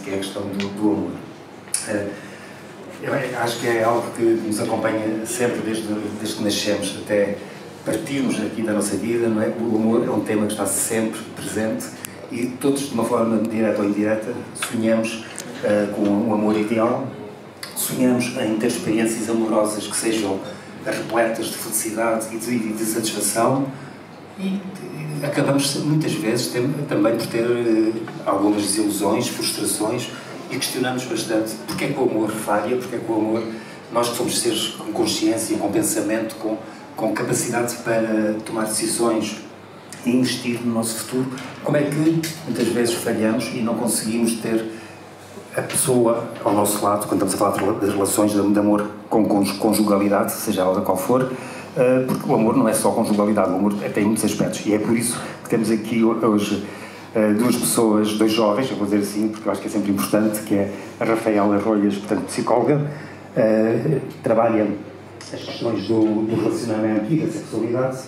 que é a questão do amor. Eu acho que é algo que nos acompanha sempre desde que nascemos até partirmos aqui da nossa vida, não é? O amor é um tema que está sempre presente e todos, de uma forma direta ou indireta, sonhamos com um amor ideal, sonhamos em ter experiências amorosas que sejam repletas de felicidade e de satisfação e acabamos muitas vezes também por ter algumas desilusões, frustrações e questionamos bastante porque é que o amor falha, porque é que o amor, nós que somos seres com consciência, com pensamento, com capacidade para tomar decisões e investir no nosso futuro, como é que muitas vezes falhamos e não conseguimos ter a pessoa ao nosso lado, quando estamos a falar das relações de amor com conjugalidade, seja ela qual for, porque o amor não é só conjugalidade, o amor tem muitos aspectos e é por isso que temos aqui hoje duas pessoas, dois jovens, eu vou dizer assim, porque eu acho que é sempre importante, que é a Rafaela Rolhas, portanto, psicóloga, trabalha as questões do relacionamento e da sexualidade,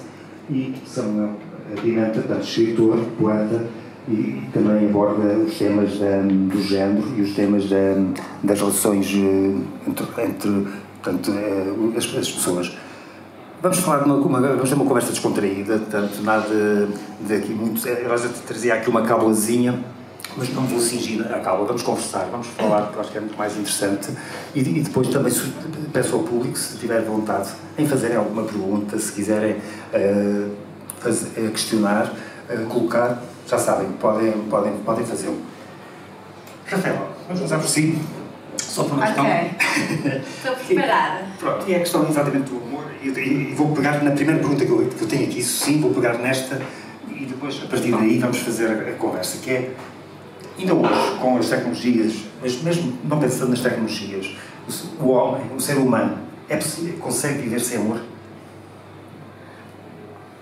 e Samuel Pimenta, portanto, escritor, poeta, e também aborda os temas do género e os temas das relações entre portanto, as pessoas. Vamos falar vamos ter uma conversa descontraída, portanto, nada de aqui muito. Eu já trazia aqui uma cábulazinha, mas não vou cingir a cábula, vamos conversar, vamos falar, que eu acho que é muito mais interessante. E depois também peço ao público, se tiver vontade, em fazerem alguma pergunta, se quiserem questionar, colocar, já sabem, podem fazê-lo. Rafaela, vamos começar por si. Só para uma questão. Ok. Estou preparada. Pronto, e é a questão exatamente do amor. E vou pegar na primeira pergunta que eu tenho aqui, isso sim, vou pegar nesta e depois, a partir daí, vamos fazer a conversa, que é, ainda hoje, com as tecnologias, mas mesmo não pensando nas tecnologias, o homem, o ser humano, consegue viver sem amor?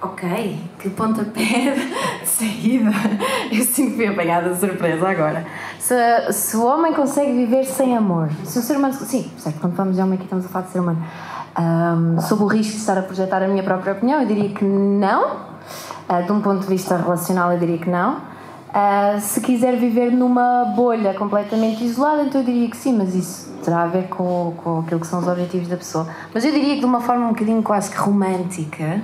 Ok, que pontapé de saída. Eu sinto que fui apanhada de surpresa agora. Se o homem consegue viver sem amor, se o ser humano... Sim, certo, quando falamos de homem aqui estamos a falar de ser humano. Sob o risco de estar a projetar a minha própria opinião, eu diria que não. De um ponto de vista relacional, eu diria que não. Se quiser viver numa bolha completamente isolada, então eu diria que sim, mas isso terá a ver com aquilo que são os objetivos da pessoa. Mas eu diria que de uma forma um bocadinho quase que romântica,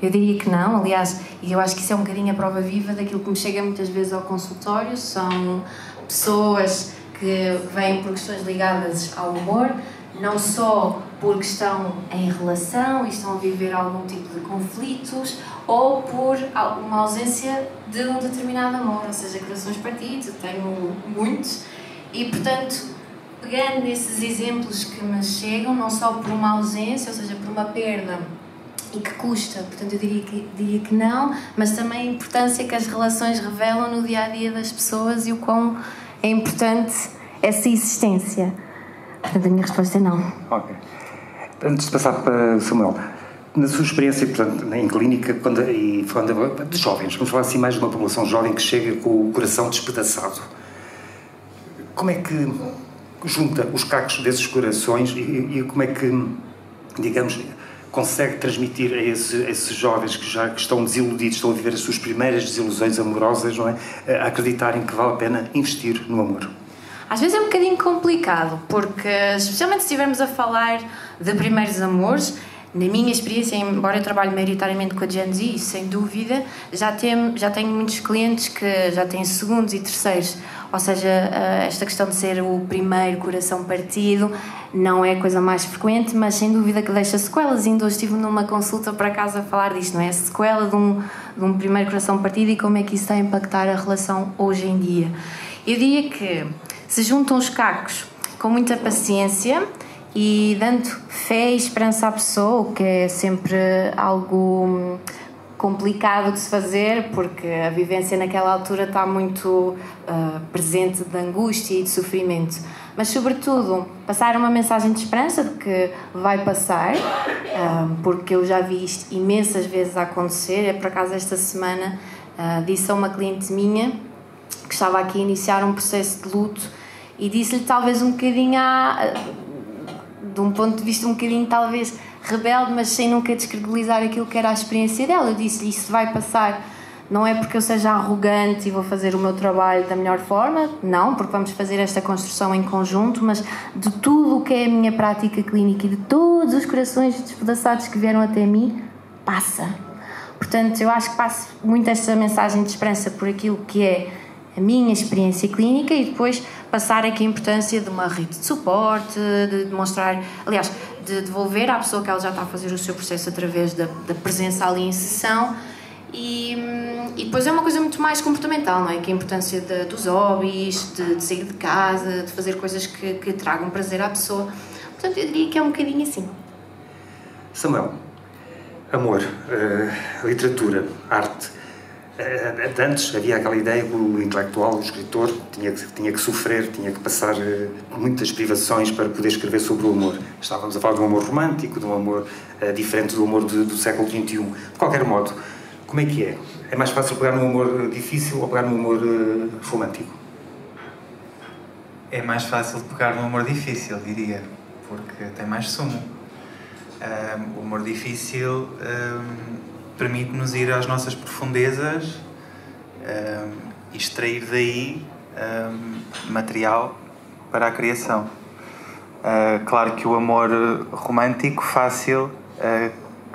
eu diria que não. Aliás, e eu acho que isso é um bocadinho a prova viva daquilo que me chega muitas vezes ao consultório. São pessoas que vêm por questões ligadas ao amor, não só porque estão em relação e estão a viver algum tipo de conflitos ou por uma ausência de um determinado amor, ou seja, corações partidos. Eu tenho muitos e, portanto, pegando nesses exemplos que me chegam, não só por uma ausência, ou seja, por uma perda e que custa, portanto eu diria que não, mas também a importância que as relações revelam no dia-a-dia das pessoas e o quão é importante essa existência. Portanto, a minha resposta é não. Ok. Antes de passar para Samuel, na sua experiência, portanto, em clínica, falando de jovens, vamos falar assim mais de uma população jovem que chega com o coração despedaçado, como é que junta os cacos desses corações e como é que, digamos, consegue transmitir a esses jovens que estão desiludidos, estão a viver as suas primeiras desilusões amorosas, não é? A acreditarem que vale a pena investir no amor? Às vezes é um bocadinho complicado, porque, especialmente se estivermos a falar de primeiros amores, na minha experiência, embora eu trabalhe maioritariamente com a Gen Z, sem dúvida, já tenho muitos clientes que já têm segundos e terceiros, ou seja, esta questão de ser o primeiro coração partido não é a coisa mais frequente, mas sem dúvida que deixa sequelas. Ainda hoje estive numa consulta para casa a falar disto, não é? A sequela de um primeiro coração partido e como é que isso está a impactar a relação hoje em dia. Eu diria que se juntam os cacos com muita paciência e dando fé e esperança à pessoa, o que é sempre algo complicado de se fazer, porque a vivência naquela altura está muito presente de angústia e de sofrimento. Mas, sobretudo, passar uma mensagem de esperança de que vai passar, porque eu já vi isto imensas vezes a acontecer. Por acaso, esta semana, disse a uma cliente minha que estava aqui a iniciar um processo de luto e disse-lhe talvez um bocadinho de um ponto de vista um bocadinho talvez rebelde, mas sem nunca descredibilizar aquilo que era a experiência dela. Eu disse-lhe, isso vai passar Não é porque eu seja arrogante e vou fazer o meu trabalho da melhor forma, não, porque vamos fazer esta construção em conjunto, mas de tudo o que é a minha prática clínica e de todos os corações despedaçados que vieram até mim, passa. Portanto, eu acho que passo muito esta mensagem de esperança por aquilo que é a minha experiência clínica e depois passar aqui a importância de uma rede de suporte, de demonstrar, aliás, de devolver à pessoa que ela já está a fazer o seu processo através da presença ali em sessão. E depois é uma coisa muito mais comportamental, não é? Que a importância dos hobbies, de sair de casa, de fazer coisas que tragam prazer à pessoa. Portanto, eu diria que é um bocadinho assim. Samuel, amor, literatura, arte. Antes havia aquela ideia que o intelectual, o escritor, tinha que sofrer, tinha que passar muitas privações para poder escrever sobre o amor. Estávamos a falar de um amor romântico, de um amor diferente do amor do século XXI. De qualquer modo, como é que é? É mais fácil pegar num amor difícil ou pegar num amor romântico? É mais fácil pegar num amor difícil, diria, porque tem mais sumo. O amor difícil permite-nos ir às nossas profundezas e extrair daí material para a criação. Claro que o amor romântico, fácil,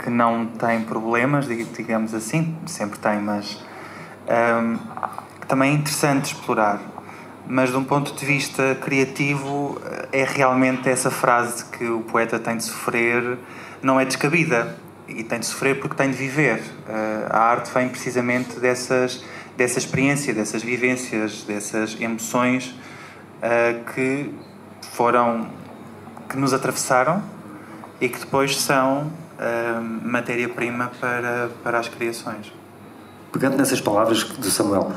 que não tem problemas, digamos assim, sempre tem, mas também é interessante explorar. Mas de um ponto de vista criativo, é realmente essa frase que o poeta tem de sofrer, não é descabida. E tem de sofrer porque tem de viver. A arte vem precisamente dessa experiência, dessas vivências, dessas emoções que nos atravessaram e que depois são matéria-prima para as criações. Pegando nessas palavras do Samuel,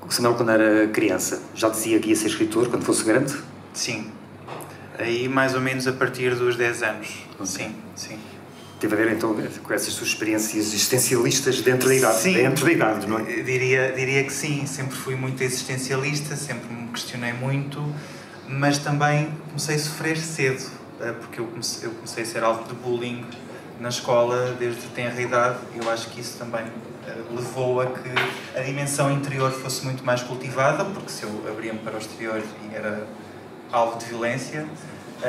o Samuel, quando era criança, já dizia que ia ser escritor quando fosse grande? Sim. Aí mais ou menos a partir dos 10 anos. Sim, sim. Teve a ver então com essas suas experiências existencialistas dentro da idade? Sim, dentro da idade, não é? Diria que sim. Sempre fui muito existencialista, sempre me questionei muito, mas também comecei a sofrer cedo, porque eu comecei a ser alvo de bullying na escola desde tenra idade. Eu acho que isso também levou a que a dimensão interior fosse muito mais cultivada, porque se eu abria-me para o exterior e era alvo de violência,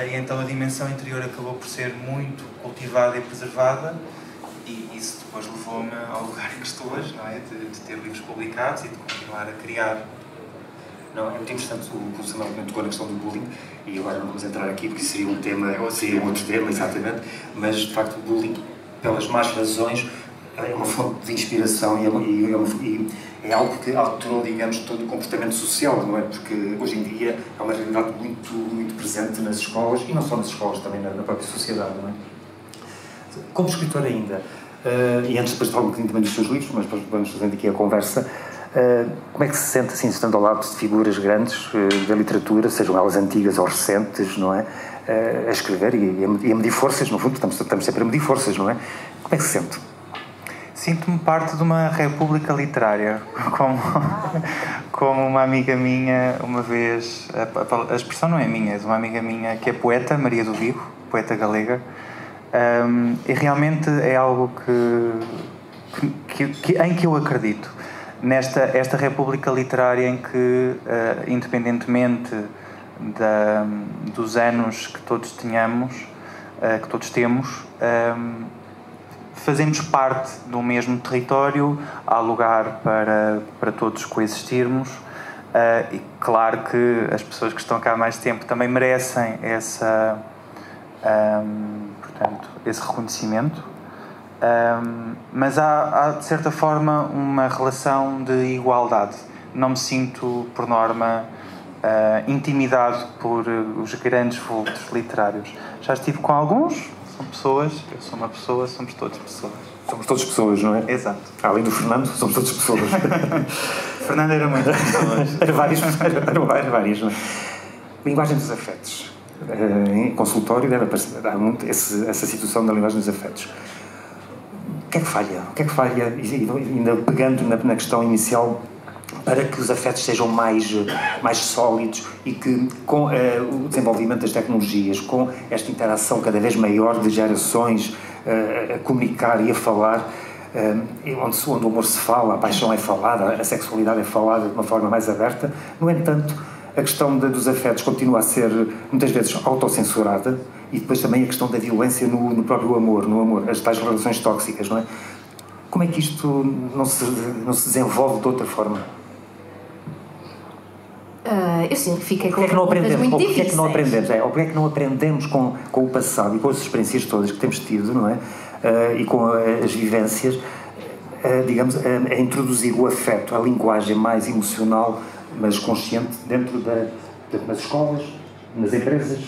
e então a dimensão interior acabou por ser muito cultivada e preservada, e isso depois levou-me ao lugar em que estou hoje, não é? De ter livros publicados e de continuar a criar. Não, é muito interessante o que o Samuel tocou na questão do bullying, e agora não vamos entrar aqui porque seria um tema, seria um outro tema, exatamente, mas de facto o bullying, pelas más razões, é uma fonte de inspiração e é algo que alterou, digamos, todo o comportamento social, não é? Porque hoje em dia é uma realidade muito, muito presente nas escolas, e não só nas escolas, também na própria sociedade, não é? Como escritor ainda, e antes depois de falar um bocadinho também dos seus livros, mas depois vamos fazendo aqui a conversa, como é que se sente, assim, estando ao lado de figuras grandes da literatura, sejam elas antigas ou recentes, não é? A escrever e a medir forças, no fundo, estamos sempre a medir forças, não é? Como é que se sente? Sinto-me parte de uma república literária, como uma amiga minha, uma vez, a expressão não é minha, é de uma amiga minha que é poeta, Maria do Vigo, poeta galega, e realmente é algo em que eu acredito, esta república literária em que, independentemente dos anos que todos temos, fazemos parte do mesmo território, há lugar para todos coexistirmos, e claro que as pessoas que estão cá há mais tempo também merecem esse reconhecimento, mas há de certa forma uma relação de igualdade. Não me sinto, por norma, intimidado por os grandes vultos literários. Já estive com alguns. São pessoas, eu sou uma pessoa, somos todos pessoas. Somos todos pessoas, não é? Exato. Além do Fernando, somos todos pessoas. Fernando era muitas pessoas. Eram várias, não é? Linguagem dos afetos. Em consultório deve aparecer, há muito essa situação da linguagem dos afetos. O que é que falha? O que é que falha, ainda pegando na questão inicial, para que os afetos sejam mais sólidos e que, com o desenvolvimento das tecnologias, com esta interação cada vez maior de gerações a comunicar e a falar, onde o amor se fala, a paixão é falada, a sexualidade é falada de uma forma mais aberta. No entanto, a questão dos afetos continua a ser muitas vezes autocensurada, e depois também a questão da violência no próprio amor, as tais relações tóxicas, não é? Como é que isto não se desenvolve de outra forma? Eu sinto que fiquei com muito difíceis. Ou porque é que não aprendemos com o passado e com as experiências todas que temos tido, não é? E com as vivências, digamos, a introduzir o afeto, a linguagem mais emocional, mas consciente, dentro das escolas, nas empresas.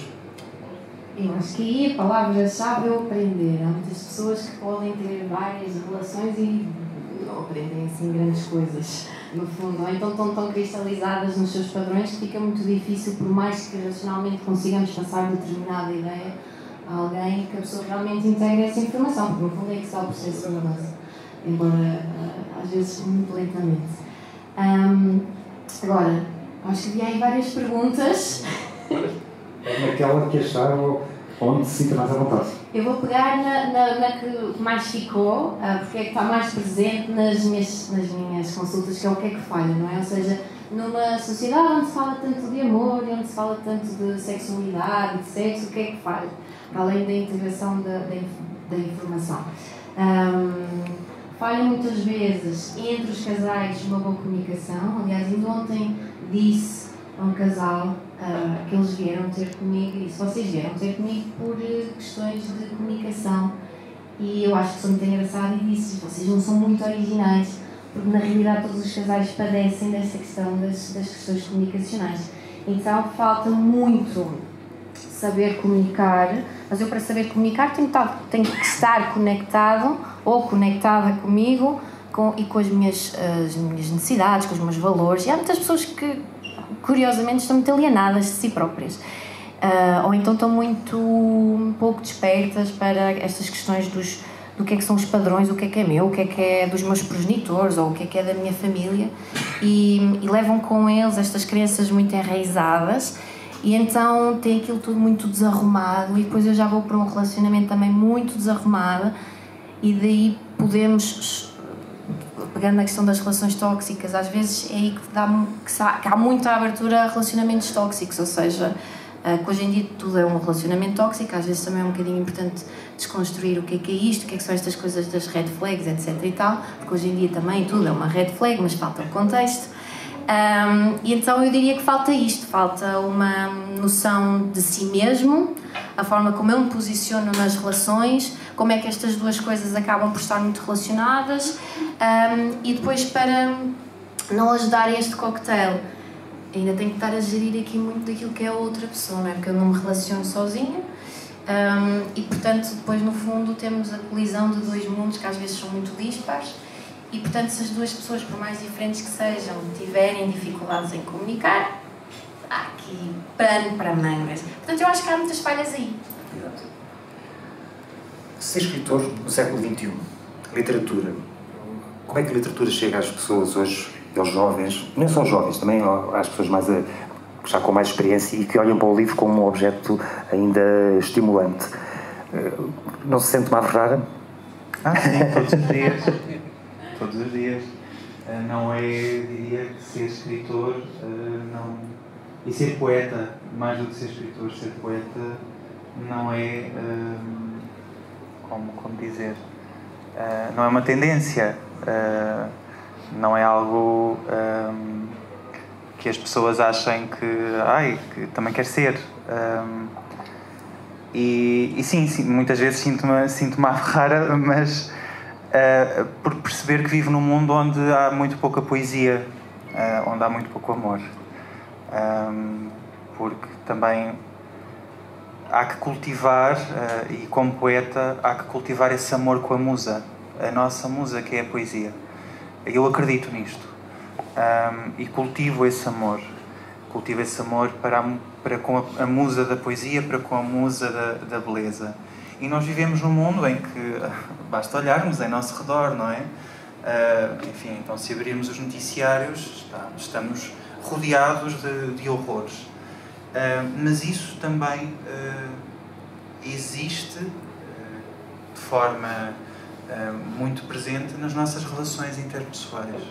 Eu acho que aí a palavra-chave é o aprender. Há muitas pessoas que podem ter várias relações e não aprendem assim grandes coisas, no fundo, ou então estão tão cristalizadas nos seus padrões que fica muito difícil, por mais que racionalmente consigamos passar determinada ideia a alguém, que a pessoa realmente integre essa informação, porque no fundo é que está o processo de mudança, embora às vezes muito lentamente. Agora, acho que havia aí várias perguntas. Naquela que acharam onde se sinta mais à vontade. Eu vou pegar na que mais ficou, porque é que está mais presente nas minhas consultas, que é o que é que falha, não é? Ou seja, numa sociedade onde se fala tanto de amor, onde se fala tanto de sexualidade, de sexo, o que é que falha? Para além da integração da informação. Falha muitas vezes entre os casais uma boa comunicação. Aliás, ainda ontem disse a um casal que eles vieram ter comigo, e se vocês vieram ter comigo por questões de comunicação, e eu acho que sou muito engraçada, e disse: vocês não são muito originais, porque na realidade todos os casais padecem dessa questão das questões comunicacionais. Então falta muito saber comunicar, mas eu, para saber comunicar, tenho que estar conectado ou conectada comigo e com as minhas necessidades, com os meus valores. E há muitas pessoas que, curiosamente, estão muito alienadas de si próprias, ou então estão um pouco despertas para estas questões do que é que são os padrões, o que é meu, o que é dos meus progenitores, ou o que é da minha família, e levam com eles estas crenças muito enraizadas, e então tem aquilo tudo muito desarrumado, e depois eu já vou para um relacionamento também muito desarrumado, e daí podemos, pegando na questão das relações tóxicas, às vezes é aí que há muita abertura a relacionamentos tóxicos, ou seja, que hoje em dia tudo é um relacionamento tóxico. Às vezes também é um bocadinho importante desconstruir o que é isto, o que são estas coisas das red flags, etc e tal, porque hoje em dia também tudo é uma red flag, mas falta o contexto. E então eu diria que falta isto, falta uma noção de si mesmo, a forma como eu me posiciono nas relações, como é que estas duas coisas acabam por estar muito relacionadas, e depois, para não ajudar a este cocktail, ainda tenho que estar a gerir aqui muito daquilo que é a outra pessoa, não é? Porque eu não me relaciono sozinha, e portanto depois no fundo temos a colisão de dois mundos que às vezes são muito dispares, e portanto se as duas pessoas, por mais diferentes que sejam, tiverem dificuldades em comunicar, há aqui pano para mangas. Portanto eu acho que há muitas falhas aí. Exato. Ser escritor no século XXI, literatura, como é que a literatura chega às pessoas hoje, aos jovens, não só aos jovens, também às pessoas já com mais experiência e que olham para o livro como um objeto ainda estimulante? Não se sente uma averrada? Sim, todos os dias. Todos os dias. Não é, diria que ser escritor, não... E ser poeta, mais do que ser escritor, ser poeta não é, como dizer, não é uma tendência, não é algo que as pessoas achem que também quer ser. E sim, muitas vezes sinto-me a ferrara, mas por perceber que vivo num mundo onde há muito pouca poesia, onde há muito pouco amor. Porque também há que cultivar, e como poeta, há que cultivar esse amor com a musa, a nossa musa, que é a poesia. Eu acredito nisto, e cultivo esse amor para com a musa da poesia, para com a musa da beleza. E nós vivemos num mundo em que basta olharmos em nosso redor, não é? Enfim, então se abrirmos os noticiários, estamos rodeados de horrores. Mas isso também existe de forma muito presente nas nossas relações interpessoais.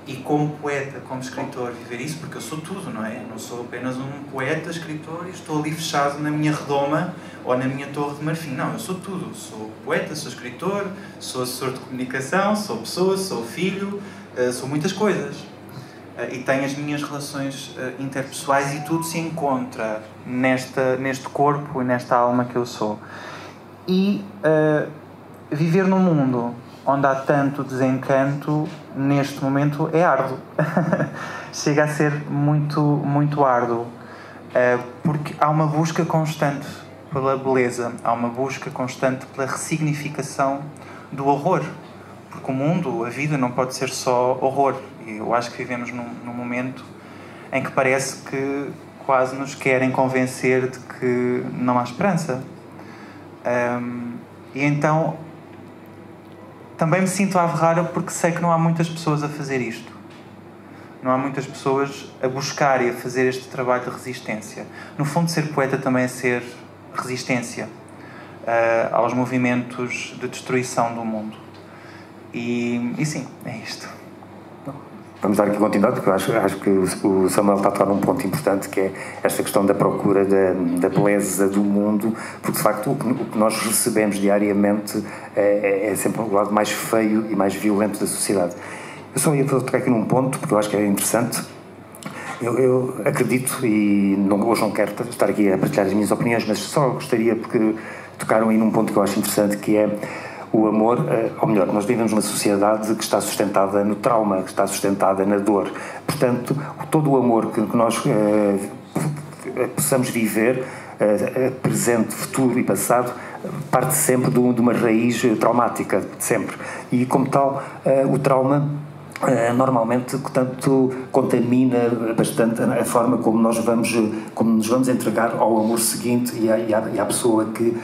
E como poeta, como escritor, viver isso, porque eu sou tudo, não é? Não sou apenas um poeta, escritor e estou ali fechado na minha redoma ou na minha torre de marfim. Não, eu sou tudo. Sou poeta, sou escritor, sou assessor de comunicação, sou pessoa, sou filho, sou muitas coisas. E tenho as minhas relações interpessoais e tudo se encontra neste corpo e nesta alma que eu sou. E viver num mundo onde há tanto desencanto, neste momento é árduo. Chega a ser muito, muito árduo. Porque há uma busca constante pela beleza, há uma busca constante pela ressignificação do horror. Porque o mundo, a vida, não pode ser só horror. E eu acho que vivemos num momento em que parece que quase nos querem convencer de que não há esperança. E então também me sinto à rara porque sei que não há muitas pessoas a fazer isto. Não há muitas pessoas a buscar e a fazer este trabalho de resistência. No fundo, ser poeta também é ser resistência aos movimentos de destruição do mundo. E sim, é isto. Vamos dar aqui continuidade, porque eu acho que o Samuel está a tocar num ponto importante, que é esta questão da procura da beleza do mundo, porque de facto o que nós recebemos diariamente é sempre o lado mais feio e mais violento da sociedade. Eu só ia tocar aqui num ponto, porque eu acho que é interessante. Eu acredito, e hoje não quero estar aqui a partilhar as minhas opiniões, mas só gostaria, porque tocaram aí num ponto que eu acho interessante, que é o amor, ou melhor, nós vivemos numa sociedade que está sustentada no trauma, que está sustentada na dor. Portanto, todo o amor que nós possamos viver, presente, futuro e passado, parte sempre de uma raiz traumática, sempre. E como tal, o trauma normalmente, portanto, contamina bastante a forma como nos vamos entregar ao amor seguinte e à pessoa que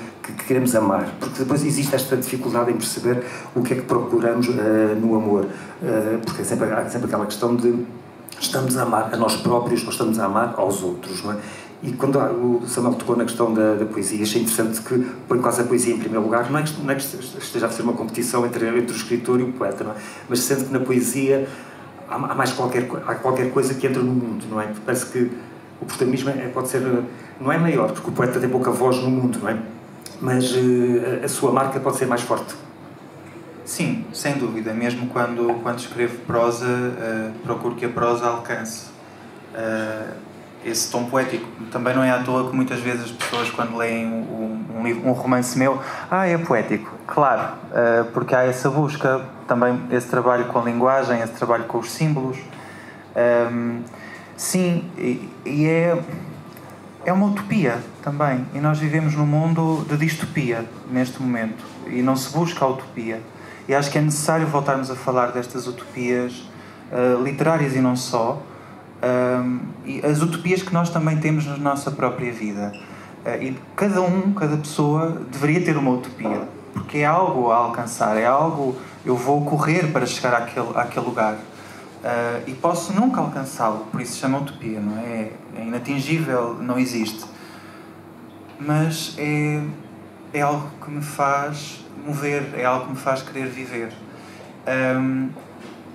queremos amar, porque depois existe esta dificuldade em perceber o que é que procuramos no amor, porque há sempre aquela questão de estamos a amar a nós próprios ou estamos a amar aos outros, não é? E quando o Samuel tocou na questão da poesia, achei interessante que põe quase a poesia em primeiro lugar. Não é que esteja a ser uma competição entre o escritor e o poeta, não é? Mas sendo que na poesia há qualquer coisa que entra no mundo, não é? Parece que o protagonismo pode ser, não é maior, porque o poeta tem pouca voz no mundo, não é? Mas a sua marca pode ser mais forte. Sim, sem dúvida. Mesmo quando escrevo prosa, procuro que a prosa alcance esse tom poético. Também não é à toa que muitas vezes as pessoas, quando leem um romance meu, é poético. Claro, porque há essa busca, também esse trabalho com a linguagem, esse trabalho com os símbolos. Sim, e é uma utopia também. E nós vivemos num mundo de distopia neste momento. E não se busca a utopia. E acho que é necessário voltarmos a falar destas utopias literárias e não só. E as utopias que nós também temos na nossa própria vida. E cada pessoa deveria ter uma utopia, porque é algo a alcançar, é algo, eu vou correr para chegar àquele lugar, e posso nunca alcançá-lo, por isso se chama utopia, não é? É inatingível, não existe, mas é algo que me faz mover, é algo que me faz querer viver.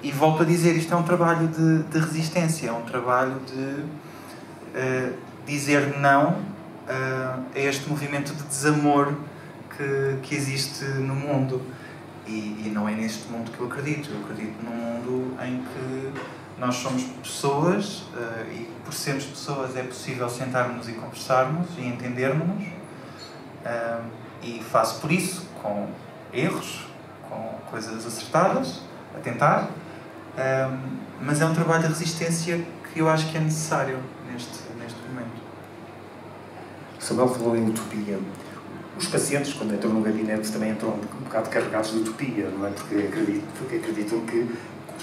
E volto a dizer, isto é um trabalho de resistência, é um trabalho de dizer não a este movimento de desamor que existe no mundo. E não é neste mundo que eu acredito num mundo em que nós somos pessoas, e por sermos pessoas é possível sentarmos e conversarmos e entendermos-nos, e faço por isso com erros, com coisas acertadas, a tentar. Mas é um trabalho de resistência que eu acho que é necessário neste momento. Samuel falou em utopia. Os pacientes, quando entram no gabinete, também entram um bocado carregados de utopia, não é? Porque acreditam que,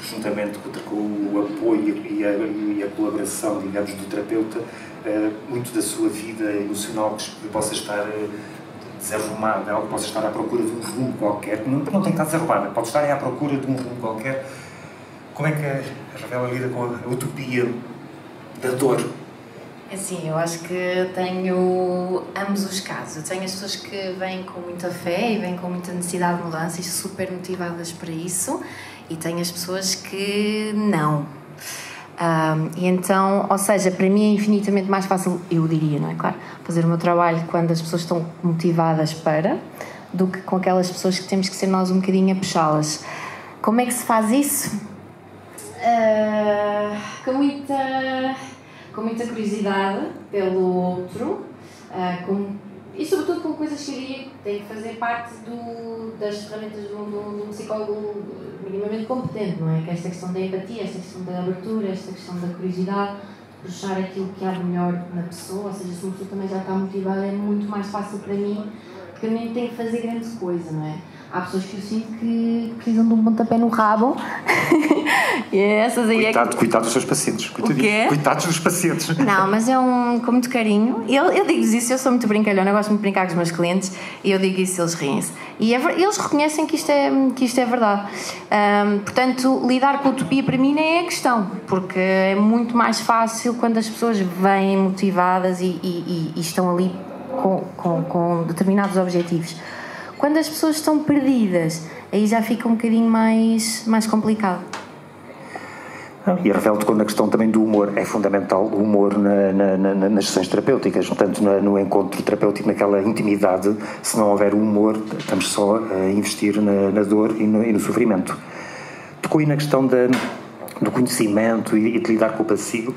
juntamente com o apoio e a colaboração, digamos, do terapeuta, muito da sua vida emocional que possa estar desarrumada, ou que possa estar à procura de um rumo qualquer, não tem que estar desarrumada, pode estar à procura de um rumo qualquer. Como é que a Ravel lida com a utopia da dor? Assim, eu acho que tenho ambos os casos. Eu tenho as pessoas que vêm com muita fé e vêm com muita necessidade de mudança e super motivadas para isso, e tenho as pessoas que não. E então, ou seja, para mim é infinitamente mais fácil, eu diria, não é? Claro, fazer o meu trabalho quando as pessoas estão motivadas para, do que com aquelas pessoas que temos que ser nós um bocadinho a puxá-las. Como é que se faz isso? Com muita curiosidade pelo outro, e sobretudo com coisas que eu diria que têm que fazer parte das ferramentas de um psicólogo minimamente competente, não é? Que esta questão da empatia, esta questão da abertura, esta questão da curiosidade, puxar aquilo que há de melhor na pessoa, ou seja, se uma pessoa também já está motivada, é muito mais fácil para mim, porque eu nem tenho que fazer grande coisa, não é? Há pessoas que eu sinto que precisam de um pontapé no rabo. E essas aí Coitado dos seus pacientes. Coitados dos pacientes. Não, mas com muito carinho. Eu digo-lhes isso, eu sou muito brincalhona, eu gosto muito de brincar com os meus clientes e eu digo isso e eles riem-se. E eles reconhecem que isto é verdade. Portanto, lidar com a utopia para mim nem é a questão, porque é muito mais fácil quando as pessoas vêm motivadas e estão ali com determinados objetivos. Quando as pessoas estão perdidas, aí já fica um bocadinho mais complicado. E revela-te quando a questão também do humor é fundamental, o humor nas sessões terapêuticas, portanto no encontro terapêutico, naquela intimidade. Se não houver humor, estamos só a investir na dor e no sofrimento. Tocou aí na questão do conhecimento e de lidar com o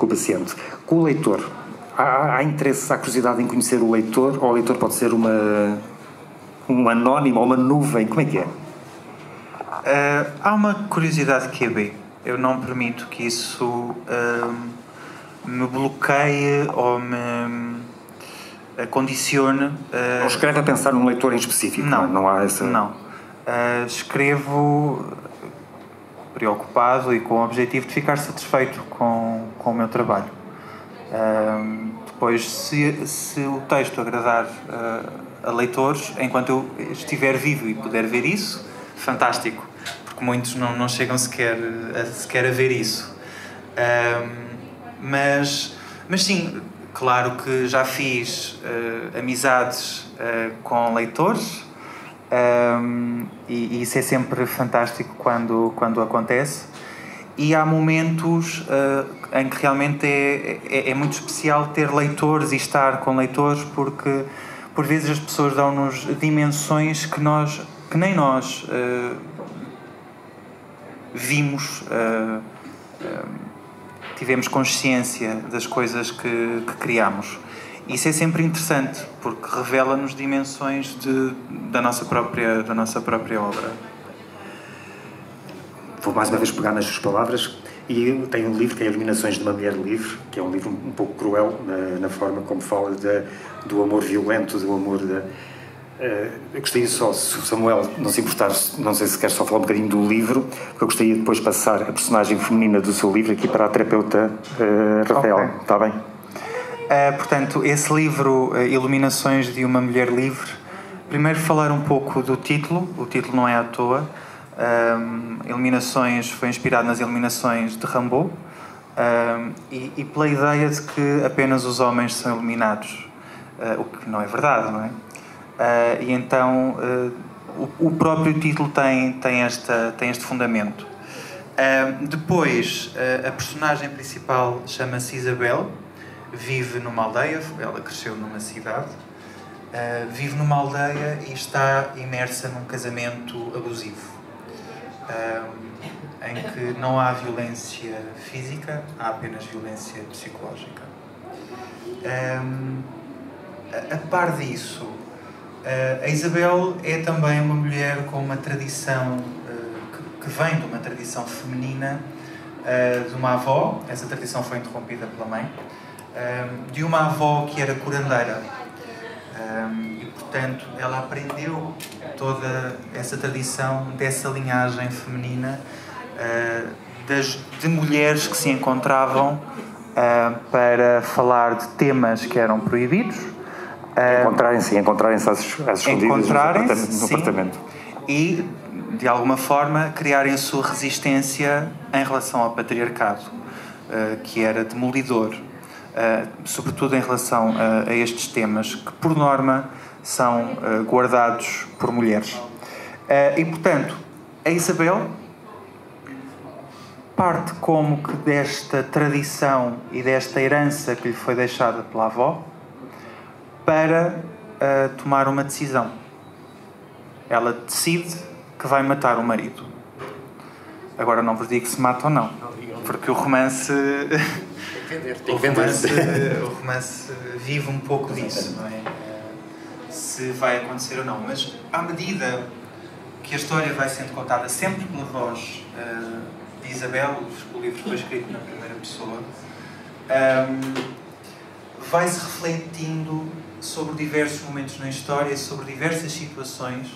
paciente. Com o leitor, há interesse, há curiosidade em conhecer o leitor, ou o leitor pode ser um anónimo ou uma nuvem? Como é que é? Há uma curiosidade que é B. Eu não permito que isso me bloqueie ou me condicione. Não escreve a pensar num leitor em específico? Não há essa... Não. Escrevo preocupado e com o objetivo de ficar satisfeito com o meu trabalho. Depois, se o texto agradar a leitores, enquanto eu estiver vivo e puder ver isso, fantástico, porque muitos não chegam sequer a ver isso. Mas sim, claro que já fiz amizades com leitores, e isso é sempre fantástico quando acontece. E há momentos em que realmente é muito especial ter leitores e estar com leitores, porque por vezes as pessoas dão-nos dimensões que nem nós vimos, tivemos consciência das coisas que criamos. Isso é sempre interessante, porque revela-nos dimensões da nossa própria obra. Vou mais uma vez pegar nas suas palavras, e eu tenho um livro que é Iluminações de uma Mulher Livre, que é um livro um pouco cruel na forma como fala do amor violento, do amor eu gostaria só, se o Samuel não se importar, não sei se quer só falar um bocadinho do livro, porque eu gostaria depois de passar a personagem feminina do seu livro aqui para a terapeuta Rafael. Okay. Está bem? Portanto, esse livro, Iluminações de uma Mulher Livre, primeiro falar um pouco do título. O título não é à toa. Iluminações foi inspirado nas Iluminações de Rimbaud, e pela ideia de que apenas os homens são iluminados, o que não é verdade, não é? E então o próprio título tem este fundamento. Depois, a personagem principal chama-se Isabel, vive numa aldeia, ela cresceu numa cidade, vive numa aldeia e está imersa num casamento abusivo, em que não há violência física, há apenas violência psicológica. A par disso, a Isabel é também uma mulher com uma tradição que vem de uma tradição feminina, de uma avó. Essa tradição foi interrompida pela mãe, de uma avó que era curandeira, e portanto ela aprendeu toda essa tradição dessa linhagem feminina, de mulheres que se encontravam para falar de temas que eram proibidos, encontrarem-se às escondidas no apartamento, e de alguma forma criarem a sua resistência em relação ao patriarcado, que era demolidor. sobretudo em relação a estes temas, que por norma são guardados por mulheres. E, portanto, a Isabel parte como que desta tradição e desta herança que lhe foi deixada pela avó para tomar uma decisão. Ela decide que vai matar o marido. Agora não vos digo se mata ou não, porque o romance o romance vive um pouco disso, não é? Se vai acontecer ou não, mas à medida que a história vai sendo contada sempre pela voz de Isabel, o livro foi escrito na primeira pessoa, vai-se refletindo sobre diversos momentos na história, sobre diversas situações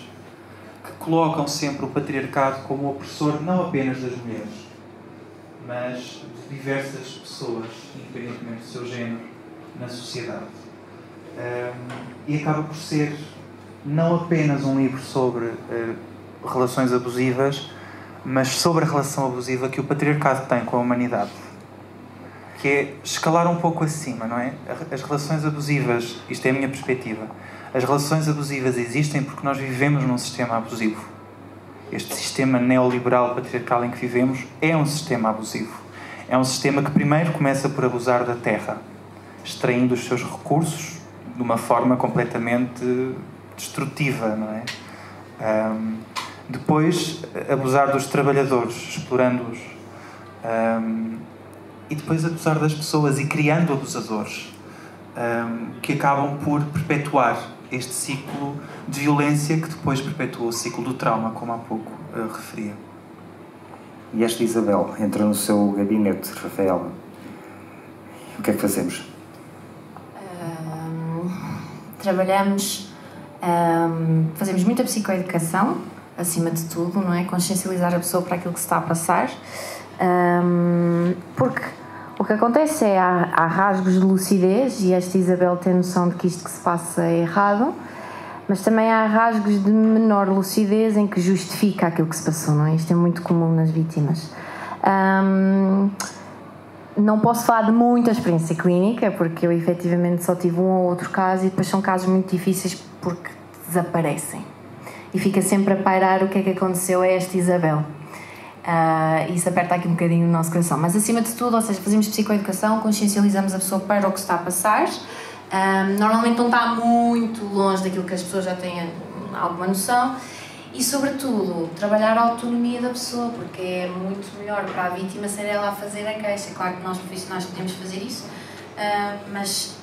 que colocam sempre o patriarcado como opressor não apenas das mulheres, mas de diversas pessoas, independentemente do seu género, na sociedade. E acaba por ser não apenas um livro sobre relações abusivas, mas sobre a relação abusiva que o patriarcado tem com a humanidade, que é escalar um pouco acima, não é? As relações abusivas, isto é a minha perspectiva, as relações abusivas existem porque nós vivemos num sistema abusivo. Este sistema neoliberal patriarcal em que vivemos é um sistema abusivo. É um sistema que primeiro começa por abusar da terra, extraindo os seus recursos de uma forma completamente destrutiva, não é? Depois, abusar dos trabalhadores, explorando-os. E depois abusar das pessoas e criando abusadores que acabam por perpetuar este ciclo de violência que depois perpetua o ciclo do trauma, como há pouco referia. E esta Isabel entra no seu gabinete, Rafael. O que é que fazemos? Trabalhamos, fazemos muita psicoeducação, acima de tudo, não é? Consciencializar a pessoa para aquilo que se está a passar, porque o que acontece é há rasgos de lucidez e esta Isabel tem noção de que isto que se passa é errado, mas também há rasgos de menor lucidez em que justifica aquilo que se passou, não é? Isto é muito comum nas vítimas. Não posso falar de muita experiência clínica, porque eu efetivamente só tive um ou outro caso e depois são casos muito difíceis porque desaparecem. E fica sempre a pairar o que é que aconteceu a esta Isabel. Isso aperta aqui um bocadinho o nosso coração. Mas acima de tudo, ou seja, fazemos psicoeducação, consciencializamos a pessoa para o que está a passar. Normalmente não está muito longe daquilo que as pessoas já têm alguma noção. E, sobretudo, trabalhar a autonomia da pessoa, porque é muito melhor para a vítima ser ela a fazer a queixa. Claro que nós profissionais podemos fazer isso, mas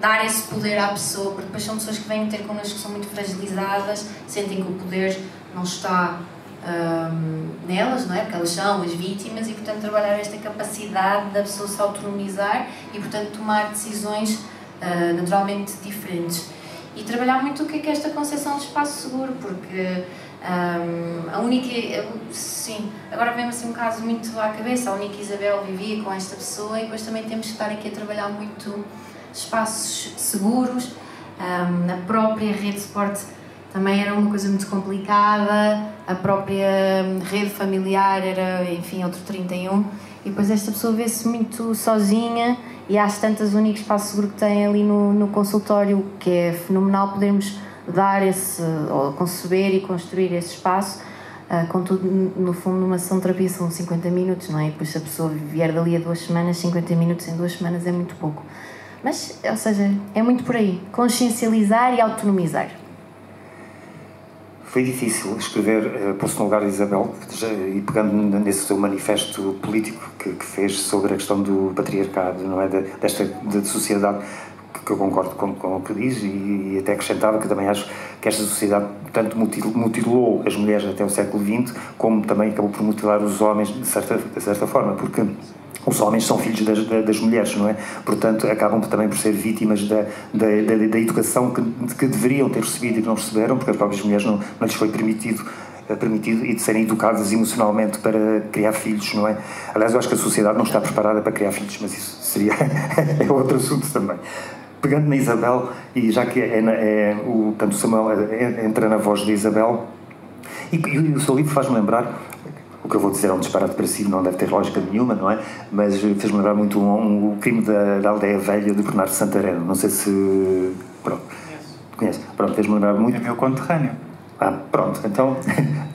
dar esse poder à pessoa, porque depois são pessoas que vêm ter connosco que são muito fragilizadas, sentem que o poder não está nelas, não é? Porque elas são as vítimas e, portanto, trabalhar esta capacidade da pessoa se autonomizar e, portanto, tomar decisões naturalmente diferentes. E trabalhar muito o que é esta concepção de espaço seguro, porque a única... Sim, agora vem-me assim um caso muito à cabeça, a única Isabel vivia com esta pessoa e depois também temos que estar aqui a trabalhar muito espaços seguros. A própria rede de suporte também era uma coisa muito complicada, a própria rede familiar era, enfim, outro 31, e depois esta pessoa vê-se muito sozinha e às tantas o único espaço seguro que tem ali no consultório, que é fenomenal podermos dar esse, ou conceber e construir esse espaço, contudo, no fundo, numa sessão de terapia são 50 minutos, não é? E depois se a pessoa vier dali a 2 semanas, 50 minutos em 2 semanas é muito pouco. Mas, ou seja, é muito por aí, consciencializar e autonomizar. Foi difícil escrever Posto no Lugar de Isabel, e pegando nesse seu manifesto político que fez sobre a questão do patriarcado, não é? Desta sociedade, que eu concordo com o que diz, e até acrescentava que também acho que esta sociedade tanto mutilou as mulheres até o século XX, como também acabou por mutilar os homens de certa forma, porque os homens são filhos das mulheres, não é? Portanto, acabam também por ser vítimas da educação que deveriam ter recebido e que não receberam, porque as próprias mulheres não lhes foi permitido e de serem educadas emocionalmente para criar filhos, não é? Aliás, eu acho que a sociedade não está preparada para criar filhos, mas isso seria é outro assunto também. Pegando na Isabel, e já que tanto o Samuel entra na voz de Isabel, e o seu livro faz-me lembrar, o que eu vou dizer é um disparate para si, não deve ter lógica nenhuma, não é? Mas fez-me lembrar muito o crime da Aldeia Velha de Bernardo Santareno. Não sei se... Pronto. Conhece? Pronto, fez-me lembrar muito... É meu conterrâneo. Pronto, então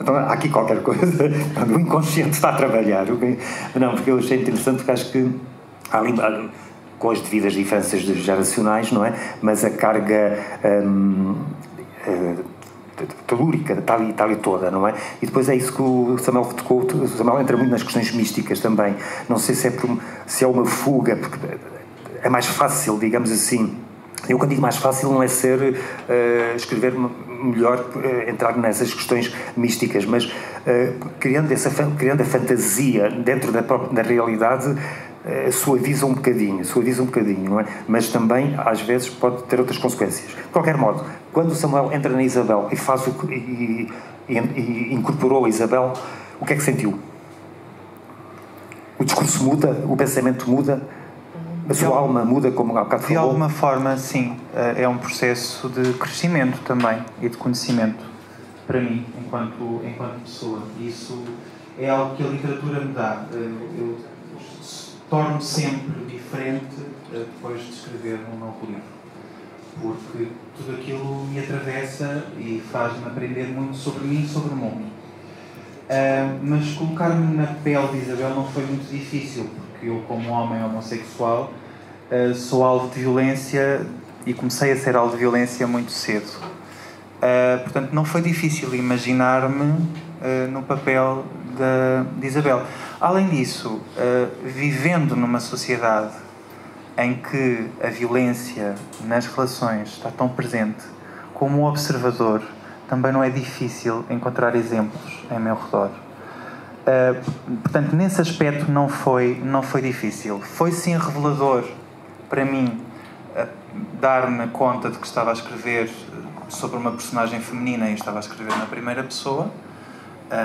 há aqui qualquer coisa. O inconsciente está a trabalhar. Não, porque eu achei interessante, porque acho que há ali, com as devidas diferenças geracionais, não é? Mas a carga telúrica está ali toda, não é? E depois é isso que o Samuel tocou. O Samuel entra muito nas questões místicas também. Não sei se é uma fuga, porque é mais fácil, digamos assim. Eu, quando digo mais fácil, não é ser escrever melhor, entrar nessas questões místicas, mas criando a fantasia dentro da realidade, suaviza um bocadinho, não é? Mas também, às vezes, pode ter outras consequências. De qualquer modo, quando o Samuel entra na Isabel e incorporou a Isabel, o que é que sentiu? O discurso muda, o pensamento muda, a sua alma muda, como há bocado falou? De alguma forma, sim. É um processo de crescimento também e de conhecimento para mim, enquanto pessoa. Isso é algo que a literatura me dá. Eu torno sempre diferente depois de escrever um novo livro, porque tudo aquilo me atravessa e faz-me aprender muito sobre mim e sobre o mundo. Mas colocar-me na pele de Isabel não foi muito difícil, porque eu, como homem homossexual, sou alvo de violência e comecei a ser alvo de violência muito cedo. Portanto, não foi difícil imaginar-me no papel de Isabel. Além disso, vivendo numa sociedade em que a violência nas relações está tão presente, como observador, também não é difícil encontrar exemplos em meu redor. Portanto, nesse aspecto não foi difícil. Foi sim revelador para mim dar-me conta de que estava a escrever sobre uma personagem feminina e estava a escrever na primeira pessoa,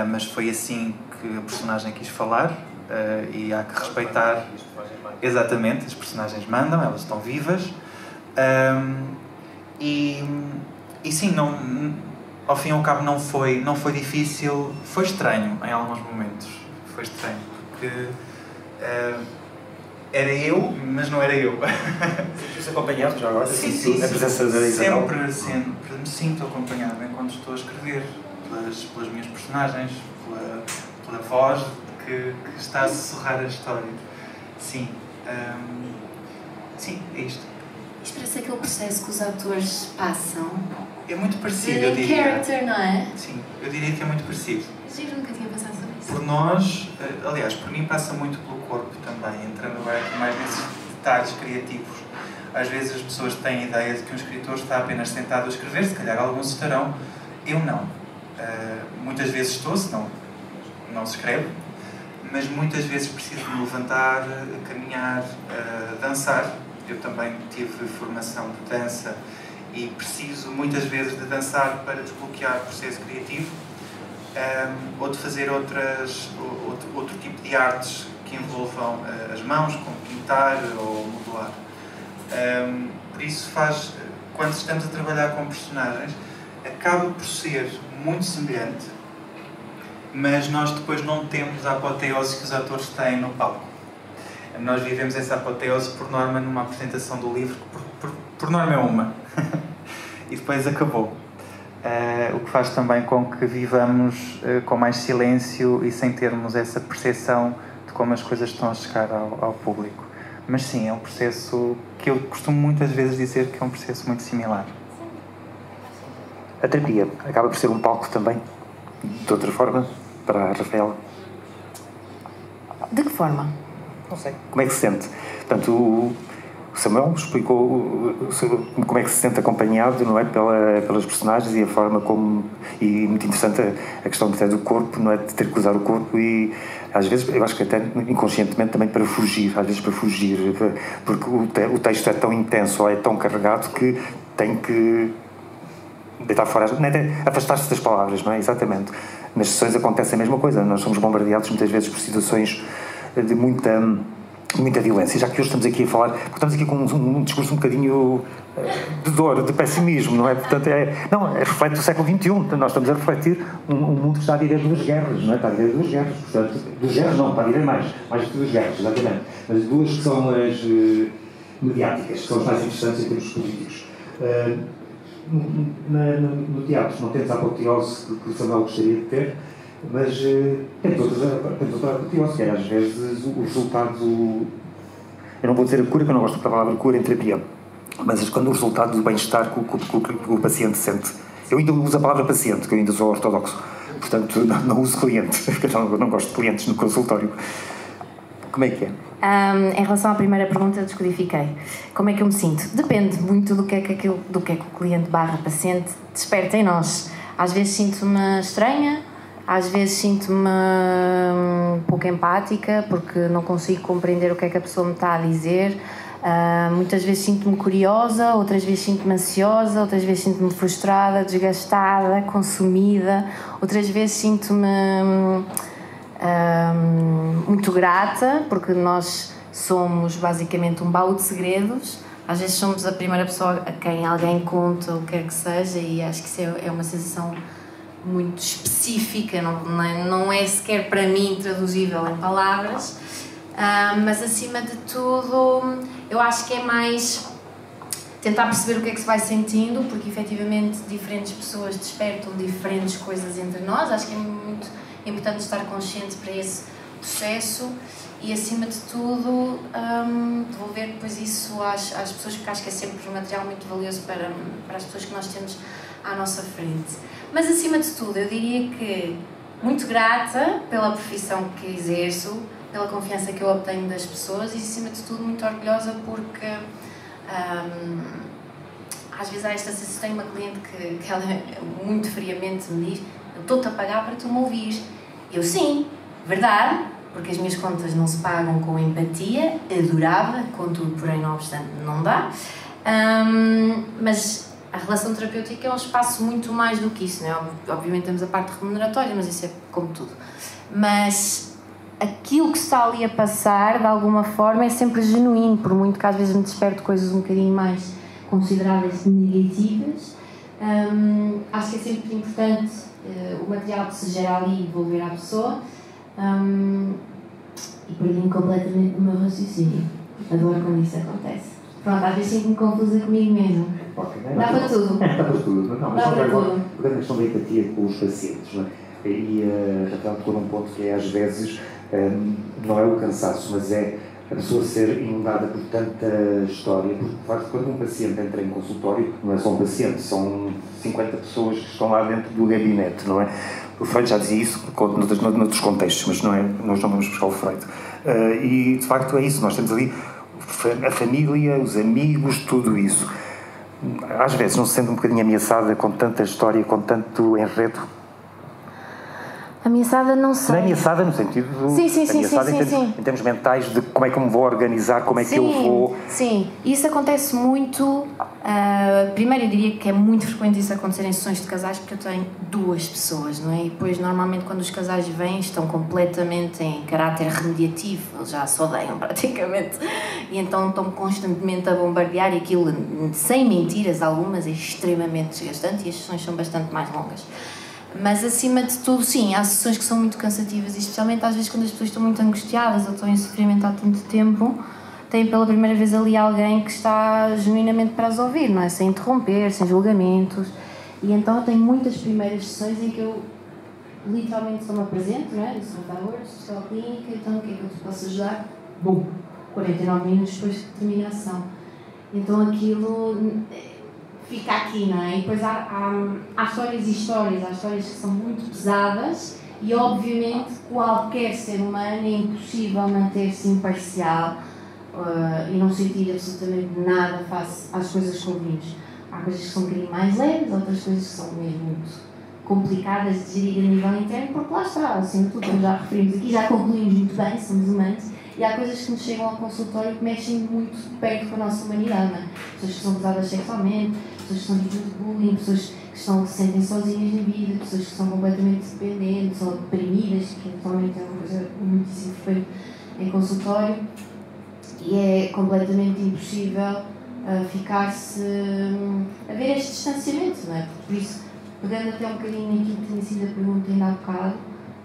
mas foi assim que a personagem quis falar, e há que respeitar. Exatamente, as personagens mandam, elas estão vivas, e sim, não, ao fim e ao cabo não foi difícil. Foi estranho em alguns momentos, foi estranho, porque era eu, mas não era eu. Sentiu-se acompanhado já agora? Sim. A presença da Isabel? Sempre me sinto acompanhado enquanto estou a escrever, pelas minhas personagens, pela voz que está a sussurrar a história. Sim, sim, é isto. Isto parece aquele processo que os atores passam. É muito parecido, eu diria. Character, não é? Sim, eu diria que é muito parecido. Eu nunca tinha pensado sobre isso. Por nós, aliás, por mim passa muito pelo corpo também, entrando agora aqui mais nesses detalhes criativos. Às vezes as pessoas têm a ideia de que um escritor está apenas sentado a escrever, se calhar alguns estarão, eu não. Muitas vezes estou, senão não se escreve, mas muitas vezes preciso me levantar, caminhar, dançar. Eu também tive formação de dança e preciso muitas vezes de dançar para desbloquear o processo criativo, ou de fazer outro tipo de artes que envolvam as mãos, como pintar ou modelar. Por isso quando estamos a trabalhar com personagens, acaba por ser muito semelhante, mas nós depois não temos a apoteose que os atores têm no palco. Nós vivemos essa apoteose, por norma, numa apresentação do livro, por norma é uma. E depois acabou. O que faz também com que vivamos com mais silêncio e sem termos essa percepção de como as coisas estão a chegar ao público. Mas sim, é um processo que eu costumo muitas vezes dizer que é um processo muito similar. A terapia acaba por ser um palco também, de outra forma, para a Rafaela? De que forma? Não sei. Como é que se sente? Portanto, o Samuel explicou como é que se sente acompanhado, não é, pelas personagens e a forma como... E muito interessante a questão do corpo, não é, de ter que usar o corpo e, às vezes, eu acho que até inconscientemente também para fugir, porque o texto é tão intenso ou é tão carregado que tem que deitar fora, afastar-se das palavras, não é? Exatamente. Nas sessões acontece a mesma coisa, nós somos bombardeados muitas vezes por situações de muita muita violência, já que hoje estamos aqui a falar, porque estamos aqui com um discurso um bocadinho de dor, de pessimismo, não é? Portanto, reflete o século XXI, portanto, nós estamos a refletir um mundo que está a viver duas guerras, não é? Está a viver duas guerras, portanto, duas guerras não, está a viver mais de duas guerras, exatamente, mas duas que são as mediáticas, que são as mais interessantes em termos políticos. No teatro não temos a apoteose que o Samuel gostaria de ter, mas temos outra apoteose, que é às vezes o resultado, eu não vou dizer a cura, porque eu não gosto da palavra cura em terapia, mas quando o resultado do bem-estar que o paciente sente. Eu ainda uso a palavra paciente, que eu ainda sou ortodoxo, portanto não uso cliente, porque eu não gosto de clientes no consultório. Como é que é? Em relação à primeira pergunta, descodifiquei. Como é que eu me sinto? Depende muito do que é que o cliente / paciente desperta em nós. Às vezes sinto-me estranha, às vezes sinto-me um pouco empática, porque não consigo compreender o que é que a pessoa me está a dizer. Muitas vezes sinto-me curiosa, outras vezes sinto-me ansiosa, outras vezes sinto-me frustrada, desgastada, consumida, outras vezes sinto-me muito grata, porque nós somos basicamente um baú de segredos. Às vezes somos a primeira pessoa a quem alguém conta o que quer que seja, e acho que isso é uma sensação muito específica, não é sequer para mim traduzível em palavras, mas acima de tudo eu acho que é mais tentar perceber o que é que se vai sentindo, porque efetivamente diferentes pessoas despertam diferentes coisas entre nós. Acho que é muito importante estar consciente para esse processo e, acima de tudo, devolver depois isso às pessoas, porque acho que é sempre um material muito valioso para as pessoas que nós temos à nossa frente. Mas, acima de tudo, eu diria que muito grata pela profissão que exerço, pela confiança que eu obtenho das pessoas e, acima de tudo, muito orgulhosa porque às vezes há esta sensação. Tenho uma cliente que ela muito friamente me diz: eu estou-te a pagar para tu me ouvires. Eu, sim, verdade, porque as minhas contas não se pagam com empatia, adorava, contudo, porém, não obstante, não dá. Mas a relação terapêutica é um espaço muito mais do que isso, não é? Obviamente temos a parte remuneratória, mas isso é como tudo. Mas aquilo que está ali a passar, de alguma forma, é sempre genuíno, por muito que às vezes me desperte coisas um bocadinho mais consideráveis negativas. Acho que é sempre importante o material que se gera ali devolver à pessoa. E perdi-me completamente no meu raciocínio. Adoro quando isso acontece. Pronto, às vezes sinto-me confusa comigo mesmo. Dá para tudo. Dá para tudo. Dá para tudo. Pegando a questão da empatia com os pacientes, não é? E Rafael tocou num ponto que é, às vezes, não é o cansaço, mas é a pessoa ser inundada por tanta história, porque, de facto, quando um paciente entra em consultório, não é só um paciente, são 50 pessoas que estão lá dentro do gabinete, não é? O Freud já dizia isso noutros contextos, mas não é, nós não vamos buscar o Freud. E, de facto, é isso, nós temos ali a família, os amigos, tudo isso. Às vezes não se sente um bocadinho ameaçada com tanta história, com tanto enredo? Ameaçada, não sei. Não é ameaçada no sentido... Sim. Em termos mentais, de como é que eu me vou organizar, como é que eu vou... Sim, isso acontece muito. Primeiro, eu diria que é muito frequente isso acontecer em sessões de casais, porque eu tenho 2 pessoas, não é? E depois, normalmente, quando os casais vêm, estão completamente em caráter remediativo, eles já se odeiam praticamente, e então estão constantemente a bombardear, e aquilo, sem mentiras algumas, é extremamente desgastante, e as sessões são bastante mais longas. Mas, acima de tudo, sim, há sessões que são muito cansativas, e especialmente às vezes quando as pessoas estão muito angustiadas ou estão em sofrimento há tanto tempo, têm pela primeira vez ali alguém que está genuinamente para as ouvir, não é? Sem interromper, sem julgamentos. E então eu tenho muitas primeiras sessões em que eu literalmente estou-me apresento, não é? Eu sou Rita Horas, estou à clínica, então o que é que eu te posso ajudar? Bum! 49 minutos depois de terminação. Então aquilo fica aqui, não é? E depois há histórias e histórias, há histórias que são muito pesadas e, obviamente, qualquer ser humano é impossível manter-se imparcial e não sentir absolutamente nada face às coisas que ouvimos. Há coisas que são um bocadinho mais leves, outras coisas que são mesmo muito complicadas de gerir a nível interno, porque lá está, assim, tudo como já referimos aqui, já concluímos muito bem, somos humanos, e há coisas que nos chegam ao consultório que mexem muito perto com a nossa humanidade, não é? Pessoas que são abusadas sexualmente, pessoas que são vítimas de bullying, pessoas que se sentem sozinhas na vida, pessoas que são completamente dependentes ou deprimidas, que atualmente é uma coisa muitíssimo frequente em consultório. E é completamente impossível ficar-se a ver este distanciamento, não é? Por isso, pegando até um bocadinho aqui que tinha sido a pergunta ainda há bocado,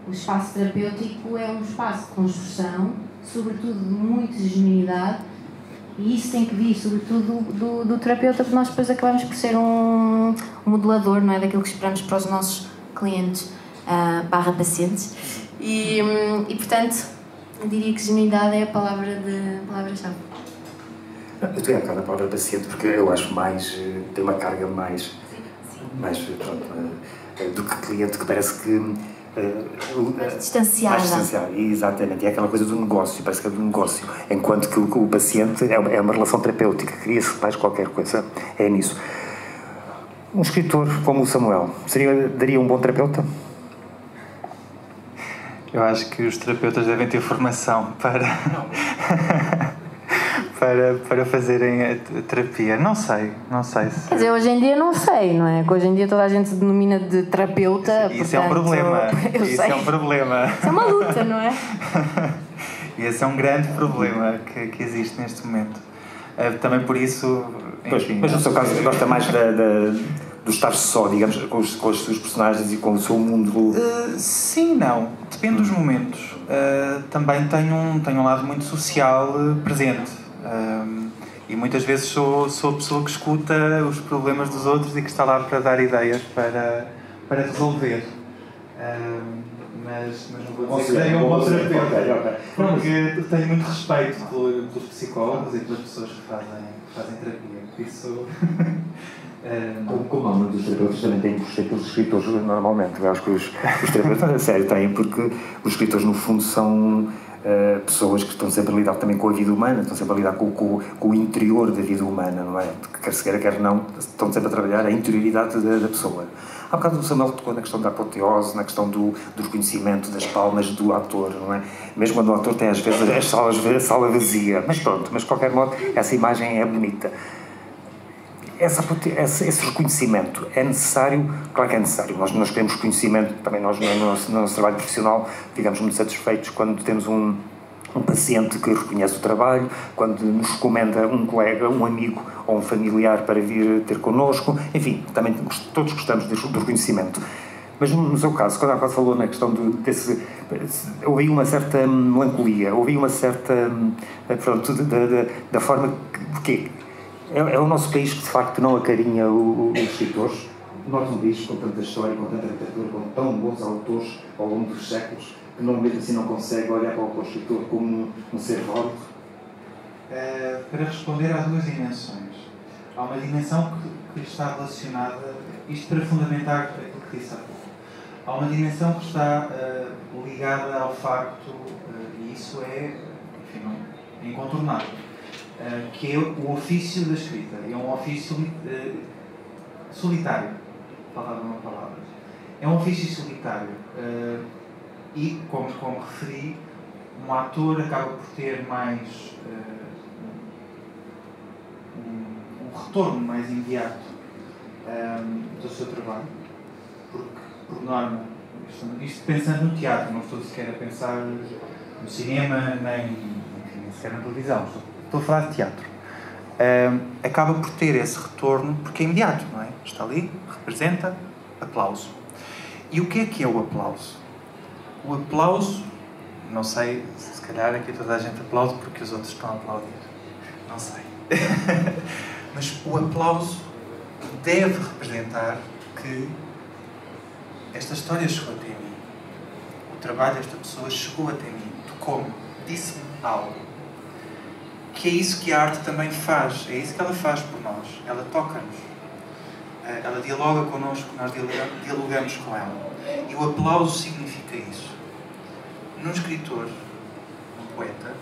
o espaço terapêutico é um espaço de construção, sobretudo de muita genuinidade, e isso tem que vir sobretudo do terapeuta, porque nós depois acabamos por ser um modelador, não é? Daquilo que esperamos para os nossos clientes / pacientes. E portanto, eu diria que genuinidade é a palavra-chave. Eu estou a bocado a palavra paciente porque eu acho tem uma carga mais pronto, do que cliente, que parece que mais distanciada. Mais distanciada, exatamente. E é aquela coisa do negócio, parece que é do negócio. Enquanto que o paciente é uma relação terapêutica, cria-se mais qualquer coisa, é nisso. Um escritor como o Samuel, daria um bom terapeuta? Eu acho que os terapeutas devem ter formação para fazerem a terapia. Não sei se... Quer dizer, hoje em dia não sei, não é? Que hoje em dia toda a gente se denomina de terapeuta. Isso é um problema. Isso é um problema. Isso é uma luta, não é? E esse é um grande problema que existe neste momento. Também por isso... Enfim, mas no seu caso gosta mais do estar só, digamos, com os seus personagens e com o seu mundo? Sim, não. Depende dos momentos. Também tenho um lado muito social presente. E muitas vezes sou a pessoa que escuta os problemas dos outros e que está lá para dar ideias para resolver. Mas não vou dizer que tenho um bom terapeuta, porque tenho muito respeito pelos psicólogos e pelas pessoas que fazem terapia. Por isso... Como há muitos terapeutas também têm respeito pelos escritores normalmente. Eu acho que os terapeutas a sério têm, porque os escritores no fundo são pessoas que estão sempre a lidar também com a vida humana, estão sempre a lidar com o interior da vida humana, não é? Quer se queira, quer não, estão sempre a trabalhar a interioridade da pessoa. Há bocado o Samuel tocou na questão da apoteose, na questão do reconhecimento das palmas do ator, não é? Mesmo quando o ator tem às vezes a sala vazia, mas pronto, mas de qualquer modo essa imagem é bonita. Esse reconhecimento é necessário? Claro que é necessário. Nós queremos reconhecimento, também nós no nosso trabalho profissional ficamos muito satisfeitos quando temos um paciente que reconhece o trabalho, quando nos recomenda um colega, um amigo ou um familiar para vir ter connosco. Enfim, também todos gostamos do reconhecimento. Mas no seu caso, quando a Rafa falou na questão houve uma certa melancolia, houve uma certa... Pronto, da forma que... É o nosso país que de facto não acarinha os escritores. Nós, um país com tanta história, com tanta literatura, com tão bons autores ao longo dos séculos, que mesmo assim não consegue olhar para o escritor como um ser válido. Para responder, há duas dimensões. Há uma dimensão que está relacionada, isto para fundamentar aquilo que disse há pouco, há uma dimensão que está ligada ao facto, e isso é, enfim, incontornável, que é o ofício da escrita. É um ofício solitário. Faltava uma palavra. É um ofício solitário. E, como referi, um ator acaba por ter mais um retorno mais imediato do seu trabalho, porque, por norma, isto pensando no teatro, não estou sequer a pensar no cinema, nem sequer na televisão, estou a falar de teatro. Acaba por ter esse retorno porque é imediato, não é? Está ali, representa, aplauso. E o que é o aplauso? O aplauso, não sei, se calhar aqui toda a gente aplaude porque os outros estão a aplaudir, não sei. Mas o aplauso deve representar que esta história chegou até mim, o trabalho desta pessoa chegou até mim, tocou-me, disse-me algo. Que é isso que a arte também faz, é isso que ela faz por nós, ela toca-nos, ela dialoga connosco, nós dialogamos com ela. E o aplauso significa isso. Num escritor, num poeta,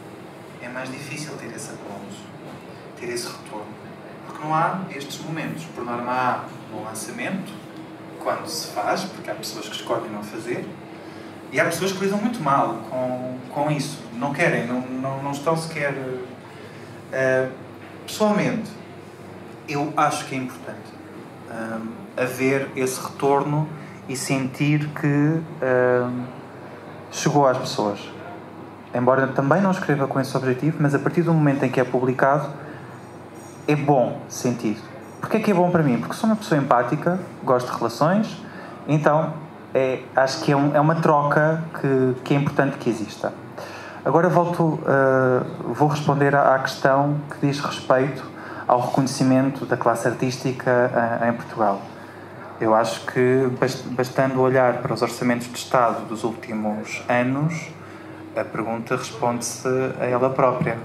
é mais difícil ter esse aplauso, ter esse retorno, porque não há estes momentos. Por norma há um lançamento, quando se faz, porque há pessoas que escolhem não fazer, e há pessoas que lidam muito mal com isso, não querem, não estão sequer... pessoalmente, eu acho que é importante haver esse retorno e sentir que chegou às pessoas. embora também não escreva com esse objetivo, mas a partir do momento em que é publicado, é bom sentir. Porquê é que é bom para mim? Porque sou uma pessoa empática, gosto de relações, então acho que é uma troca que é importante que exista. Agora vou responder à questão que diz respeito ao reconhecimento da classe artística em Portugal. Eu acho que, bastando olhar para os orçamentos de Estado dos últimos anos, a pergunta responde-se a ela própria.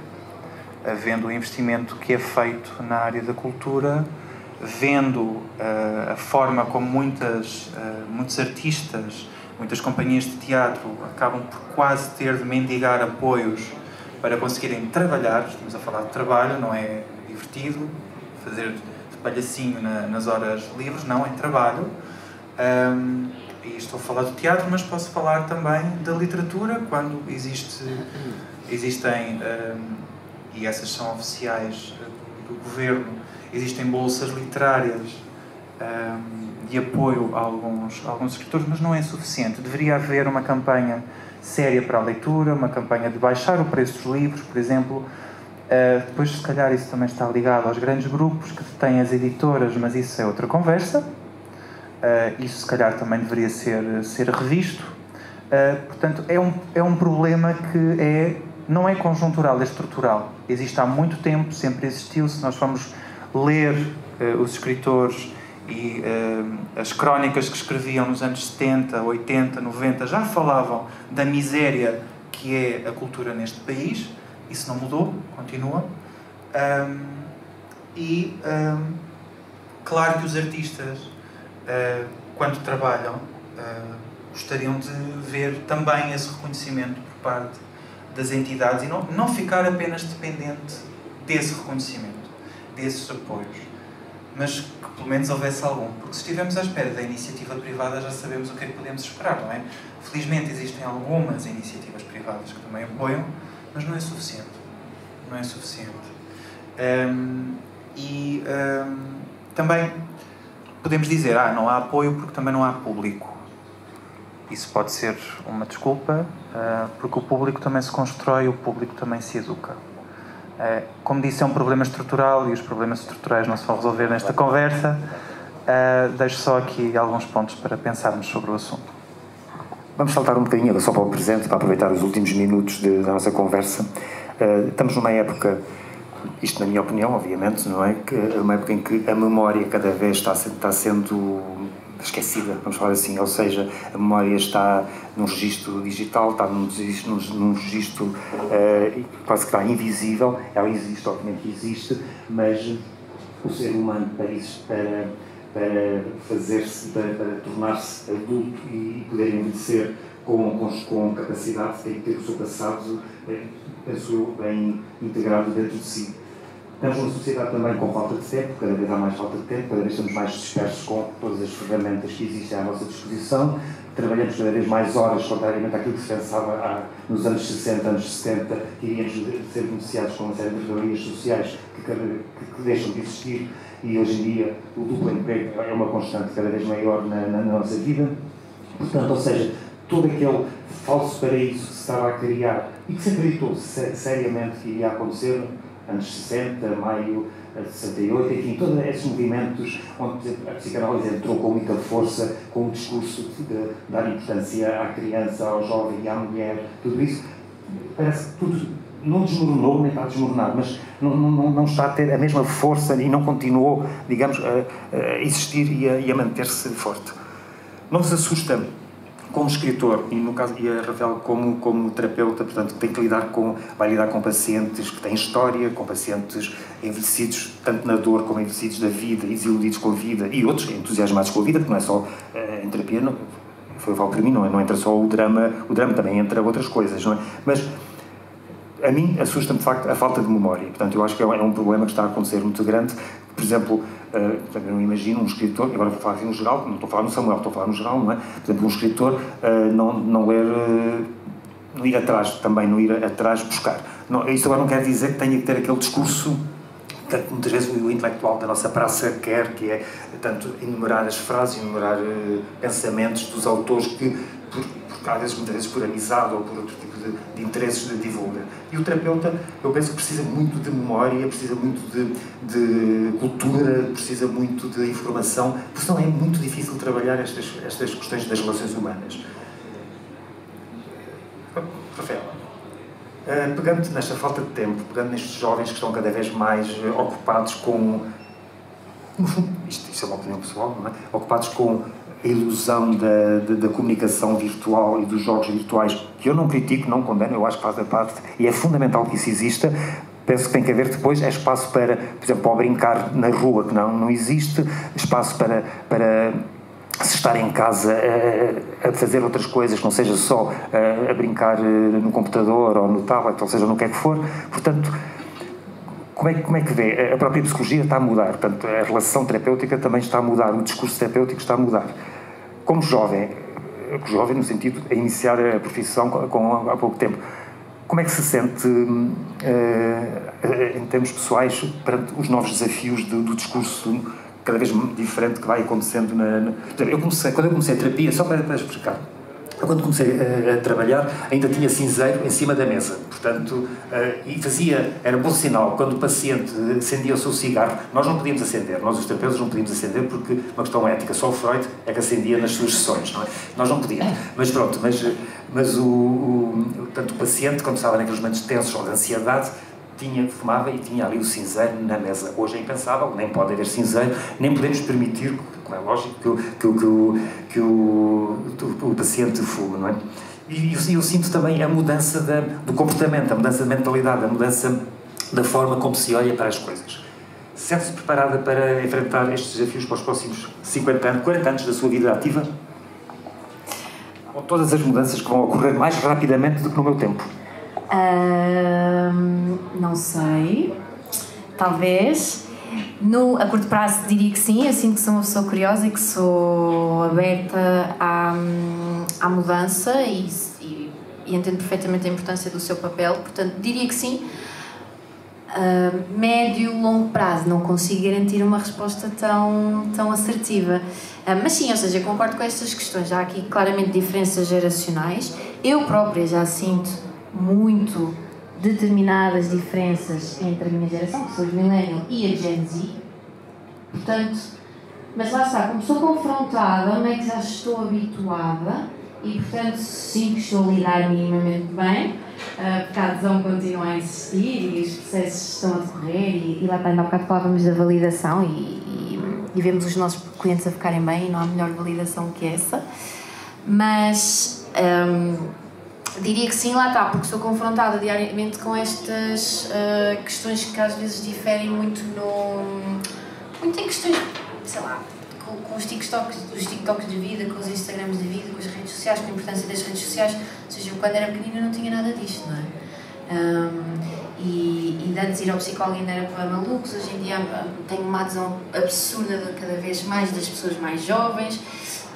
Havendo o investimento que é feito na área da cultura, vendo a forma como muitos artistas, muitas companhias de teatro acabam por quase ter de mendigar apoios para conseguirem trabalhar. Estamos a falar de trabalho, não é divertido fazer palhacinho nas horas livres, não, é trabalho. E estou a falar do teatro, mas posso falar também da literatura, quando existem, e essas são oficiais do governo, existem bolsas literárias de apoio a alguns escritores, mas não é suficiente. Deveria haver uma campanha séria para a leitura, uma campanha de baixar o preço dos livros, por exemplo. Depois, se calhar, isso também está ligado aos grandes grupos que têm as editoras, mas isso é outra conversa. Isso, se calhar, também deveria ser revisto. Portanto, é um problema que não é conjuntural, é estrutural. Existe há muito tempo, sempre existiu. Se nós formos ler os escritores e as crónicas que escreviam nos anos 70, 80, 90, já falavam da miséria que é a cultura neste país. Isso não mudou, continua. Claro que os artistas, quando trabalham, gostariam de ver também esse reconhecimento por parte das entidades e não ficar apenas dependente desse reconhecimento, desses apoios, mas que pelo menos houvesse algum, porque se estivermos à espera da iniciativa privada já sabemos o que é que podemos esperar, não é? Felizmente existem algumas iniciativas privadas que também apoiam, mas não é suficiente. Não é suficiente. Também podemos dizer, não há apoio porque também não há público. Isso pode ser uma desculpa, porque o público também se constrói, o público também se educa. Como disse, é um problema estrutural e os problemas estruturais não se vão resolver nesta conversa. Deixo só aqui alguns pontos para pensarmos sobre o assunto. Vamos saltar um bocadinho só para o presente, para aproveitar os últimos minutos da nossa conversa. Estamos numa época, isto na minha opinião, obviamente, não é? Que é uma época em que a memória cada vez está sendo esquecida, vamos falar assim, ou seja, a memória está num registro digital, está num registro quase que está invisível. Ela existe, obviamente existe, mas o ser humano para tornar-se adulto e poder envelhecer com capacidade, tem que ter o seu passado, penso eu, bem integrado dentro de si. Estamos numa sociedade também com falta de tempo, cada vez há mais falta de tempo, cada vez estamos mais dispersos com todas as ferramentas que existem à nossa disposição, trabalhamos cada vez mais horas, contrariamente àquilo que se pensava nos anos 60, anos 70, que iríamos ser beneficiados com uma série de regalias sociais que deixam de existir. E hoje em dia o duplo emprego é uma constante cada vez maior na nossa vida. Portanto, ou seja, todo aquele falso paraíso que se estava a criar e que se acreditou seriamente que iria acontecer, anos 60, maio de 68, enfim, todos esses movimentos onde a psicanálise entrou com muita força, com o discurso de dar importância à criança, ao jovem e à mulher, tudo isso, parece que tudo não desmoronou, nem está a desmoronar, mas não está a ter a mesma força e não continuou, digamos, a existir e a manter-se forte. Não vos assusta, como escritor, e no caso, e a Rafael como terapeuta, portanto, tem que vai lidar com pacientes que têm história, com pacientes envelhecidos, tanto na dor como envelhecidos da vida, e desiludidos com a vida, e outros entusiasmados com a vida, porque não é só em terapia, não, foi o que eu falo para mim, não entra só o drama também entra outras coisas, não é? Mas a mim assusta-me, de facto, a falta de memória. Portanto, eu acho que é um problema que está a acontecer muito grande. Por exemplo, eu não imagino um escritor, agora vou falar assim no geral, não estou a falar no Samuel, estou a falar no geral, não é? Por exemplo, um escritor não ir atrás, também não ir atrás buscar. Não, isso agora não quer dizer que tenha que ter aquele discurso Portanto, muitas vezes o intelectual da nossa praça quer, que é, tanto enumerar as frases, enumerar pensamentos dos autores que, muitas vezes por amizade ou por outro tipo de interesses, de divulga. E o terapeuta, eu penso que precisa muito de memória, precisa muito de cultura, precisa muito de informação, porque senão é muito difícil trabalhar estas questões das relações humanas. Rafael, pegando nesta falta de tempo, pegando nestes jovens que estão cada vez mais ocupados com... Isto é uma opinião pessoal, não é? Ocupados com a ilusão da comunicação virtual e dos jogos virtuais, que eu não critico, não condeno, eu acho que fazem parte, e é fundamental que isso exista. Penso que tem que haver depois espaço para, por exemplo, para brincar na rua, que não existe, espaço para se estar em casa a fazer outras coisas, que não seja só a brincar no computador ou no tablet, ou seja, no que é que for. Portanto, como é que vê? A própria psicologia está a mudar, portanto, a relação terapêutica também está a mudar, o discurso terapêutico está a mudar. Como jovem no sentido de iniciar a profissão há pouco tempo, como é que se sente em termos pessoais perante os novos desafios do discurso cada vez diferente que vai acontecendo quando eu comecei a terapia, só para explicar, quando comecei a trabalhar ainda tinha cinzeiro em cima da mesa, portanto, e era bom sinal, quando o paciente acendia o seu cigarro, nós não podíamos acender, nós os terapeutas não podíamos acender porque uma questão ética, só o Freud é que acendia nas suas sessões, não é? Nós não podíamos, mas pronto, mas o paciente, quando estava naqueles momentos tensos ou de ansiedade, fumava e tinha ali o cinzeiro na mesa. Hoje é impensável, nem pode haver cinzeiro, nem podemos permitir, como é lógico, que o paciente fume, não é? E eu sinto também a mudança do comportamento, a mudança da mentalidade, a mudança da forma como se olha para as coisas. Sente-se preparada para enfrentar estes desafios para os próximos 50 anos, 40 anos da sua vida ativa? Ou todas as mudanças que vão ocorrer mais rapidamente do que no meu tempo? Não sei, talvez. A curto prazo diria que sim. Eu sinto que sou uma pessoa curiosa e que sou aberta à mudança e entendo perfeitamente a importância do seu papel, portanto diria que sim. Médio, longo prazo não consigo garantir uma resposta tão assertiva, mas sim, ou seja, eu concordo com estas questões. Há aqui claramente diferenças geracionais. Eu própria já sinto muito determinadas diferenças entre a minha geração, que sou os Millennial, e a Gen Z. Portanto, mas lá está, como sou confrontada, não é que já estou habituada e, portanto, sinto que estou a lidar minimamente bem, porque a adesão continua a existir e os processos estão a decorrer e lá está, ainda há bocado falávamos da validação e vemos os nossos clientes a ficarem bem e não há melhor validação que essa. Mas... diria que sim, lá está, porque sou confrontada diariamente com estas questões que às vezes diferem muito em questões, sei lá, com os TikToks de vida, com os Instagrams de vida, com as redes sociais, com a importância das redes sociais. Ou seja, eu quando era pequenina não tinha nada disto, não é? E de antes ir ao psicólogo ainda era para malucos. Hoje em dia tenho uma adesão absurda de cada vez mais das pessoas mais jovens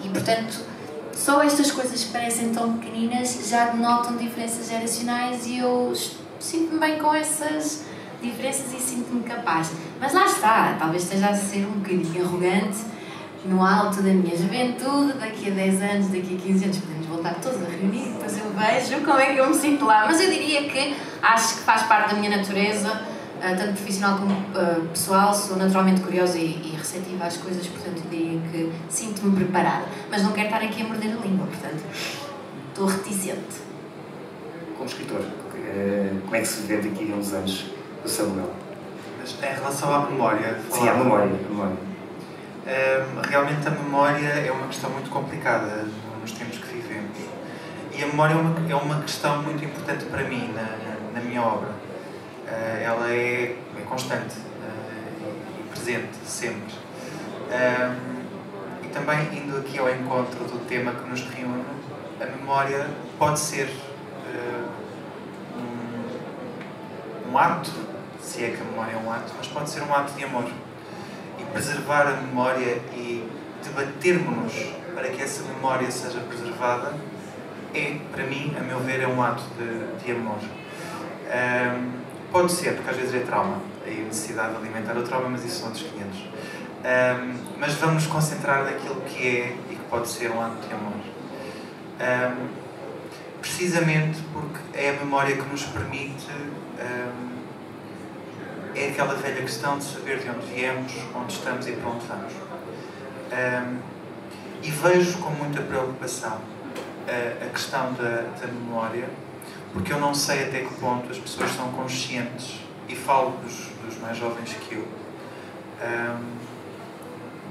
e, portanto, só estas coisas que parecem tão pequeninas já denotam diferenças geracionais e eu sinto-me bem com essas diferenças e sinto-me capaz. Mas lá está, talvez esteja a ser um bocadinho arrogante no alto da minha juventude, daqui a 10 anos, daqui a 15 anos podemos voltar todos a reunir, depois eu vejo como é que eu me sinto lá. Mas eu diria que acho que faz parte da minha natureza, tanto profissional como pessoal, sou naturalmente curiosa e receptiva às coisas, portanto eu diria que sinto-me preparada, mas não quero estar aqui a morder a língua, portanto estou reticente. Como escritor, como é que se vê daqui a uns anos o Samuel? Mas em relação à memória... Sim, à memória. Realmente a memória é uma questão muito complicada nos tempos que vivemos e a memória é uma questão muito importante para mim na minha obra. Ela é constante e presente sempre. E também, indo aqui ao encontro do tema que nos reúne, a memória pode ser um ato, se é que a memória é um ato, mas pode ser um ato de amor. E preservar a memória e debatermos-nos para que essa memória seja preservada para mim, a meu ver, é um ato de amor. Pode ser, porque às vezes é trauma. a necessidade de alimentar o trauma, mas isso são outros 500. Mas vamos nos concentrar naquilo que é e que pode ser um ato de amor. Precisamente porque é a memória que nos permite, é aquela velha questão de saber de onde viemos, onde estamos e para onde vamos. E vejo com muita preocupação a questão da memória, porque eu não sei até que ponto as pessoas são conscientes, e falo dos mais jovens que eu,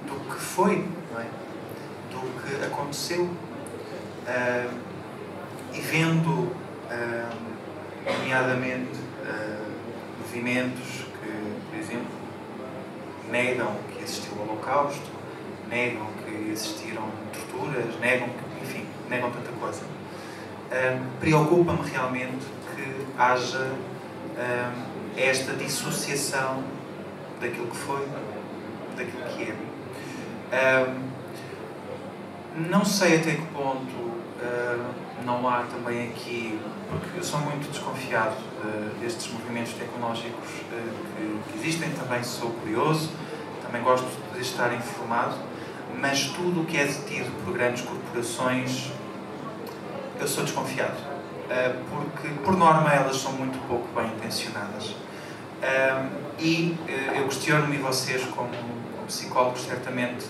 do que foi, não é? Do que aconteceu, e vendo, nomeadamente, movimentos que, por exemplo, negam que existiu o Holocausto, negam que existiram torturas, negam tanta coisa. Preocupa-me realmente que haja esta dissociação daquilo que foi, daquilo que é. Não sei até que ponto não há também aqui, porque eu sou muito desconfiado destes movimentos tecnológicos que existem, também sou curioso, também gosto de estar informado, mas tudo o que é detido por grandes corporações, eu sou desconfiado, porque, por norma, elas são muito pouco bem intencionadas. E eu questiono-me, e vocês, como psicólogos, certamente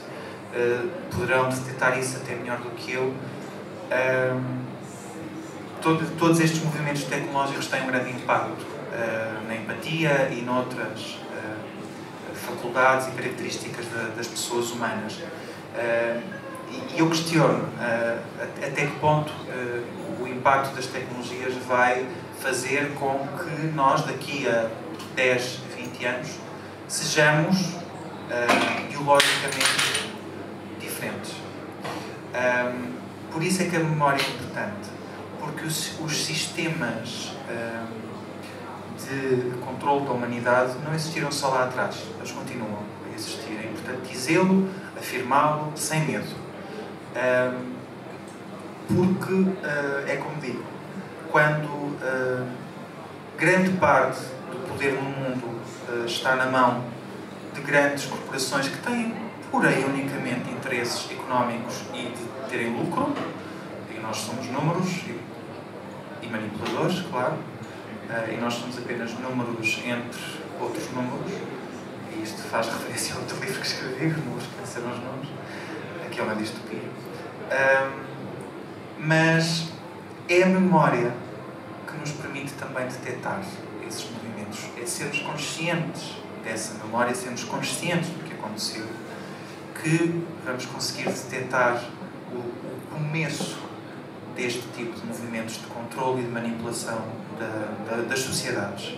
poderão detectar isso até melhor do que eu. Todos estes movimentos tecnológicos têm um grande impacto na empatia e noutras faculdades e características das pessoas humanas. E eu questiono até que ponto o impacto das tecnologias vai fazer com que nós, daqui a 10, 20 anos, sejamos biologicamente diferentes. Por isso é que a memória é importante, porque os sistemas de controle da humanidade não existiram só lá atrás, eles continuam a existir. É importante dizê-lo, afirmá-lo, sem medo. Porque, é como digo, quando grande parte do poder no mundo está na mão de grandes corporações que têm, por aí, unicamente interesses económicos e de terem lucro, e nós somos números e manipuladores, claro, e nós somos apenas números entre outros números, e isto faz referência a outro livro que escrevi, os números que venceram os números, que é uma distopia. Mas é a memória que nos permite também detectar esses movimentos, é sermos conscientes dessa memória, sermos conscientes do que aconteceu, que vamos conseguir detectar o começo deste tipo de movimentos de controle e de manipulação das sociedades.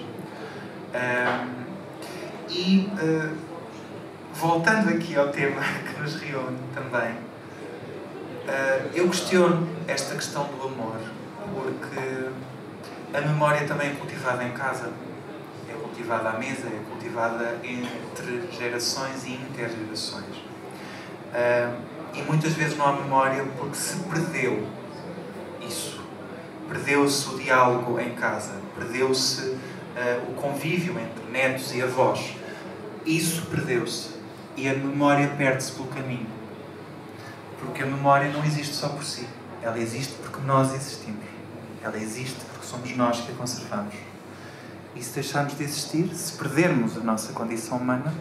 Voltando aqui ao tema que nos reúne também, eu questiono esta questão do amor, porque a memória também é cultivada em casa, é cultivada à mesa, é cultivada entre gerações e intergerações. E muitas vezes não há memória porque se perdeu isso. Perdeu-se o diálogo em casa, perdeu-se o convívio entre netos e avós. Isso perdeu-se. E a memória perde-se pelo caminho. Porque a memória não existe só por si. Ela existe porque nós existimos. Ela existe porque somos nós que a conservamos. E se deixarmos de existir, se perdermos a nossa condição humana,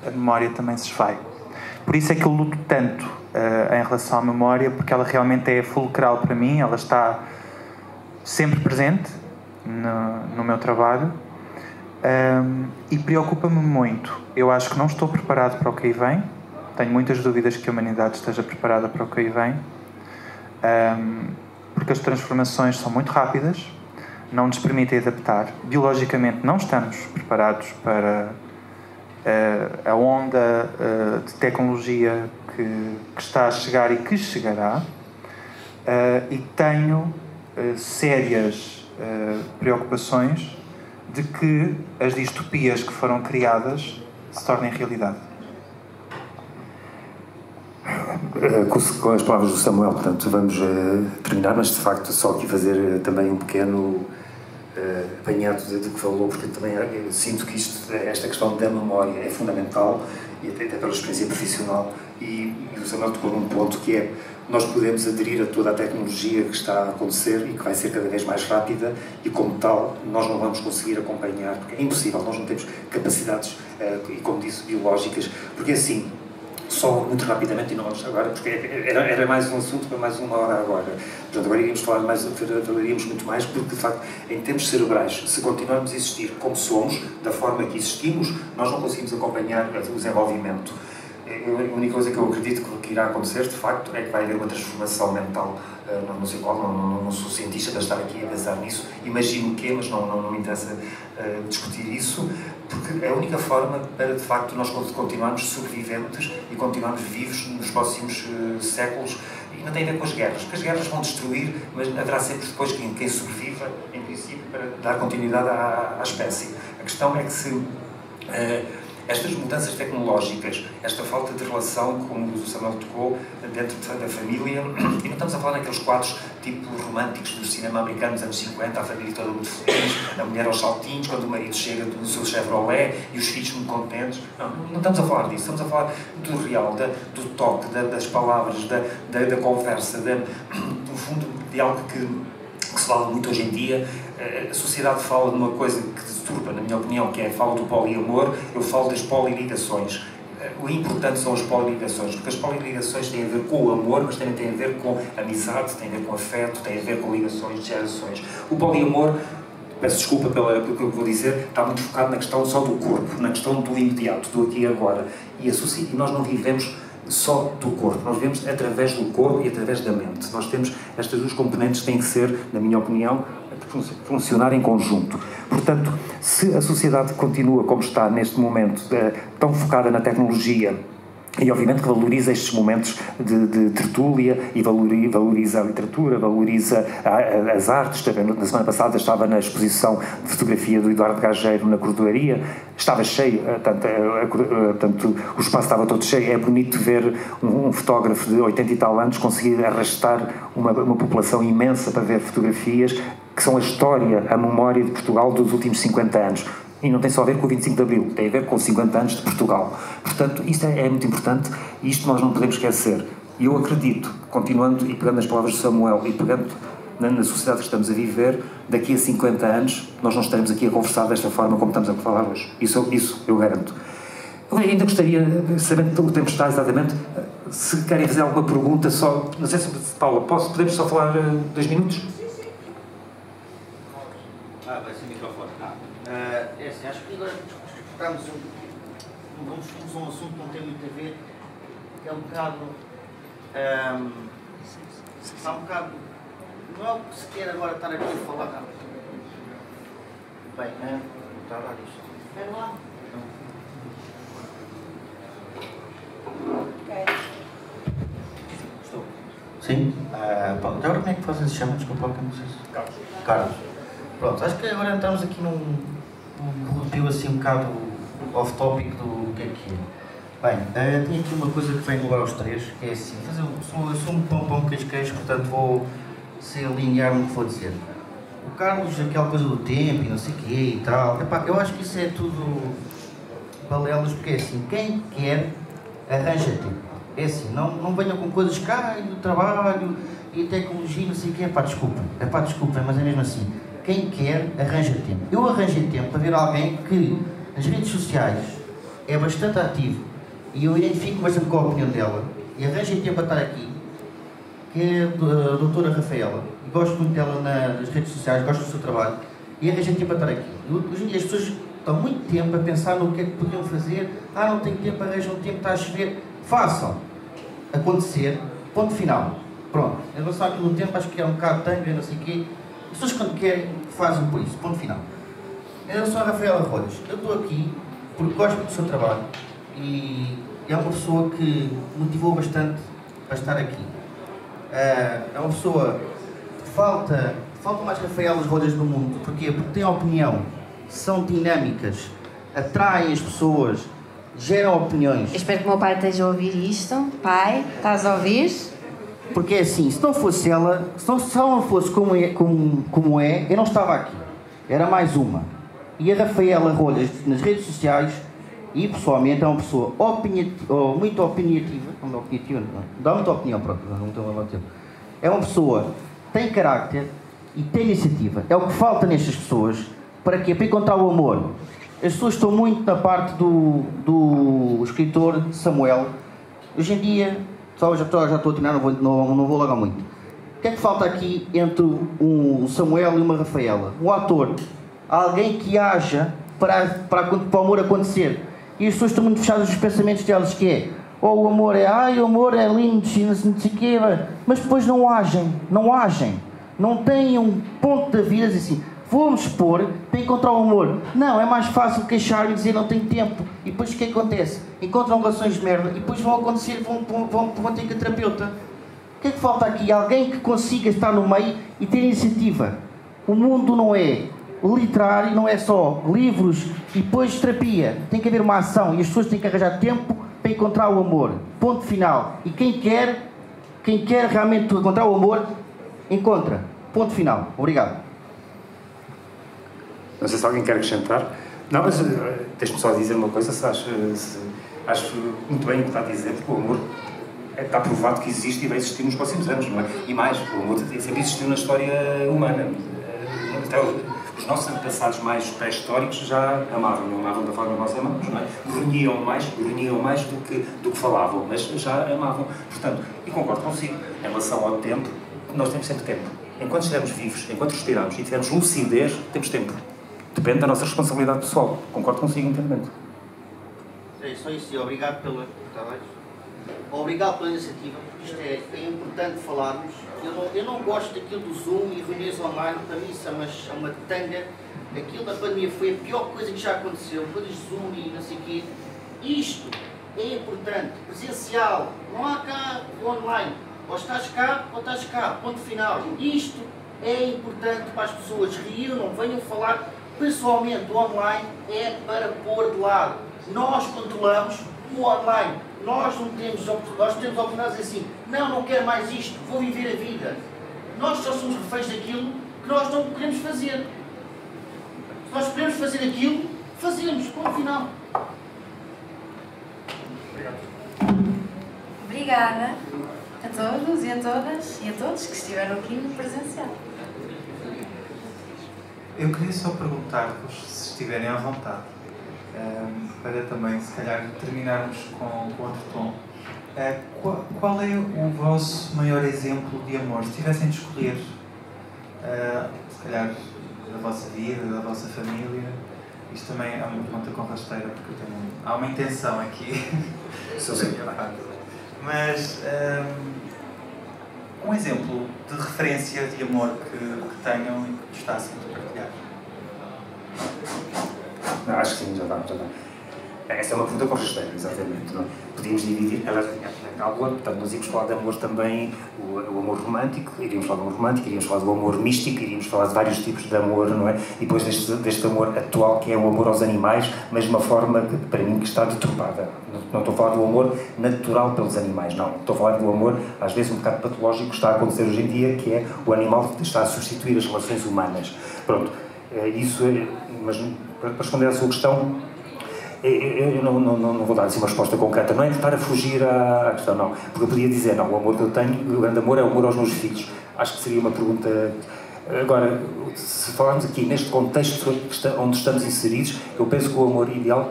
a memória também se esvai. Por isso é que eu luto tanto em relação à memória, porque ela realmente é fulcral para mim, ela está sempre presente no meu trabalho, e preocupa-me muito. Eu acho que não estou preparado para o que aí vem, tenho muitas dúvidas que a humanidade esteja preparada para o que aí vem, porque as transformações são muito rápidas, não nos permitem adaptar. Biologicamente não estamos preparados para a onda de tecnologia que está a chegar e que chegará, e tenho sérias preocupações de que as distopias que foram criadas se tornem realidade. Com as palavras do Samuel, portanto, vamos terminar, mas de facto só aqui fazer também um pequeno apanhado de que falou, porque também sinto que esta questão da memória é fundamental, e até pela experiência profissional, e o Samuel tocou num ponto que é: nós podemos aderir a toda a tecnologia que está a acontecer e que vai ser cada vez mais rápida, e como tal nós não vamos conseguir acompanhar, porque é impossível, nós não temos capacidades, e como disse, biológicas, porque assim, só muito rapidamente, e não vamos agora, porque era mais um assunto para mais uma hora agora. Portanto, agora iríamos falar mais, falaríamos muito mais, porque de facto, em termos cerebrais, se continuarmos a existir como somos, da forma que existimos, nós não conseguimos acompanhar o desenvolvimento. A única coisa que eu acredito que irá acontecer, de facto, é que vai haver uma transformação mental. Não sei qual, não sou cientista para estar aqui a pensar nisso, imagino o quê, mas não me interessa discutir isso, porque é a única forma para, de facto, nós continuarmos sobreviventes e continuarmos vivos nos próximos séculos. E não tem a ver com as guerras, porque as guerras vão destruir, mas haverá sempre depois quem sobreviva, em princípio, para dar continuidade à espécie. A questão é que se estas mudanças tecnológicas, esta falta de relação, como o Samuel tocou, dentro da família, e não estamos a falar naqueles quadros tipo românticos do cinema americano dos anos 50, a família toda muito feliz, a mulher aos saltinhos, quando o marido chega do seu Chevrolet e os filhos muito contentes. Não estamos a falar disso, estamos a falar do real, do toque, das palavras, da conversa, do fundo de algo que se fala muito hoje em dia. A sociedade fala de uma coisa que disturba, na minha opinião, que é a fala do poliamor. Eu falo das poliligações. O importante são as poliligações, porque as poliligações têm a ver com o amor, mas também têm a ver com amizade, têm a ver com afeto, têm a ver com ligações de gerações. O poliamor, peço desculpa pelo que eu vou dizer, está muito focado na questão só do corpo, na questão do imediato, do aqui e agora. E nós não vivemos só do corpo, nós vivemos através do corpo e através da mente. Nós temos estas duas componentes que têm que ser, na minha opinião, funcionar em conjunto. Portanto, se a sociedade continua como está neste momento, tão focada na tecnologia, e obviamente que valoriza estes momentos de tertúlia e valoriza a literatura, valoriza as artes. Também na semana passada estava na exposição de fotografia do Eduardo Gageiro na Cordoaria, estava cheio, portanto o espaço estava todo cheio. É bonito ver um fotógrafo de 80 e tal anos conseguir arrastar uma população imensa para ver fotografias que são a história, a memória de Portugal dos últimos 50 anos. E não tem só a ver com o 25 de Abril, tem a ver com 50 anos de Portugal. Portanto, isto é muito importante e isto nós não podemos esquecer. E eu acredito, continuando e pegando as palavras de Samuel e pegando na sociedade que estamos a viver, daqui a 50 anos nós não estaremos aqui a conversar desta forma como estamos a falar hoje. Isso eu garanto. Eu ainda gostaria, sabendo que o tempo está exatamente, se querem fazer alguma pergunta, só, não sei se, Paula, podemos só falar 2 minutos? Vai ser microfone. É assim, acho que agora vamos a um assunto que não tem muito a ver, que é um bocado. Está um bocado. Não é o que se quer agora estar aqui a falar. Bem, está a dar isto. Espera lá. Ok. Estou. Sim? Pronto, agora como é que vocês se chamam? Desculpa, que não sei se. Carlos. Pronto, acho que agora entramos aqui num review assim um bocado off-topic do que é. Bem, tenho aqui uma coisa que vem agora aos três, que é assim, eu sou um pão queijo, portanto vou ser linear no que vou dizer. O Carlos, aquela coisa do tempo e não sei o quê e tal, epá, eu acho que isso é tudo balelas, porque é assim, quem quer arranja tempo. É assim, não venham com coisas cá do trabalho e tecnologia, não sei o quê, desculpem, mas é mesmo assim. Quem quer, arranja tempo. Eu arranjei tempo para ver alguém que, nas redes sociais, é bastante ativo e eu identifico bastante com a opinião dela e arranjei tempo para estar aqui, que é a doutora Rafaela. E gosto muito dela nas redes sociais, gosto do seu trabalho e arranjei tempo para estar aqui. Hoje em dia as pessoas estão muito tempo a pensar no que é que podiam fazer. Não tenho tempo, arranjam tempo, está a chover. Façam acontecer, ponto final. Pronto. Em relação àquilo do tempo, acho que é um bocado tanga, não sei o quê. As pessoas quando querem, fazem por isso, ponto final. Em relação a Rafaela Rodas, eu estou aqui porque gosto do seu trabalho e é uma pessoa que motivou bastante para estar aqui. É uma pessoa que falta mais Rafaelas Rodas no mundo. Porquê? Porque tem opinião, são dinâmicas, atraem as pessoas, geram opiniões. Eu espero que o meu pai esteja a ouvir isto. Pai, estás a ouvir? Porque é assim, se não fosse ela, se ela não fosse como é, eu não estava aqui. era mais uma. E a Rafaela Rolhas, nas redes sociais, e pessoalmente é uma pessoa muito opinativa, dá muita opinião, pronto, não estou a falar tempo. É uma pessoa que tem carácter e tem iniciativa. É o que falta nestas pessoas. Para quê? Para encontrar o amor. As pessoas estão muito na parte do escritor Samuel. Hoje em dia, já estou a atinar, não vou logo muito. O que é que falta aqui entre um Samuel e uma Rafaela? Um ator. Alguém que haja para o amor acontecer. E as pessoas estão muito fechadas nos pensamentos delas, que é o amor é, o amor é lindo, não sei o quê, mas depois não agem. Não têm um ponto da vida assim, vou-me expor para encontrar o amor. Não, é mais fácil queixar e dizer não tenho tempo. E depois o que acontece? Encontram relações de merda e depois vão acontecer, vão ter que terapeuta. O que é que falta aqui? Alguém que consiga estar no meio e ter iniciativa. O mundo não é literário, não é só livros e depois terapia. Tem que haver uma ação e as pessoas têm que arranjar tempo para encontrar o amor. Ponto final. E quem quer realmente encontrar o amor, encontra. Ponto final. Obrigado. Não sei se alguém quer acrescentar. Não, mas deixe-me só dizer uma coisa. Acho muito bem o que está a dizer, porque o amor está provado que existe e vai existir nos próximos anos, não é? E mais, o amor sempre existiu na história humana. Até os nossos antepassados mais pré-históricos já amavam, não amavam da forma que nós amamos, não é? Grunhiam mais do que falavam, mas já amavam. Portanto, e concordo consigo, em relação ao tempo, nós temos sempre tempo. Enquanto estivermos vivos, enquanto respiramos e tivermos lucidez, temos tempo. Depende da nossa responsabilidade pessoal. Concordo consigo inteiramente. É só isso, obrigado pela iniciativa, porque isto é importante falarmos. Eu não gosto daquilo do Zoom e reuniões online, para mim isso é uma tanga. Aquilo da pandemia foi a pior coisa que já aconteceu, coisas de Zoom e não sei o quê. Isto é importante, presencial, não há cá online. Ou estás cá, ponto final. Isto é importante para as pessoas, reúnam, venham falar. Pessoalmente, o online é para pôr de lado. Nós controlamos o online. Nós temos oportunidades assim, não quero mais isto, vou viver a vida. Nós só somos reféns daquilo que nós não queremos fazer. Se nós queremos fazer aquilo, fazemos, ponto final. Obrigada a todos e a todas e a todos que estiveram aqui no presencial. Eu queria só perguntar-vos, se estiverem à vontade, para também, se calhar, terminarmos com outro tom. Qual é o vosso maior exemplo de amor? Se tivessem de escolher, se calhar, da vossa vida, da vossa família, isto também é uma pergunta com rasteira, porque há uma intenção aqui. Mas um exemplo de referência de amor que tenham e que gostassem de partilhar. Não, acho que sim, já dá. Essa é uma pergunta com rasteira, exatamente. Não? Podíamos dividir, ela calcula, portanto, nós íamos falar de amor também, o amor romântico, iríamos falar do amor romântico, iríamos falar do amor místico, iríamos falar de vários tipos de amor, não é? E depois deste amor atual, que é o amor aos animais, mas de uma forma que, para mim, que está deturpada. Não estou a falar do amor natural pelos animais, não. Estou a falar do amor, às vezes, um bocado patológico, que está a acontecer hoje em dia, que é o animal que está a substituir as relações humanas. Pronto, mas para responder à sua questão, eu não vou dar assim uma resposta concreta, não é tentar a fugir à questão, não. Porque eu podia dizer, não, o amor que eu tenho, o grande amor é o amor aos meus filhos. Acho que seria uma pergunta. Agora, se falarmos aqui neste contexto onde estamos inseridos, eu penso que o amor ideal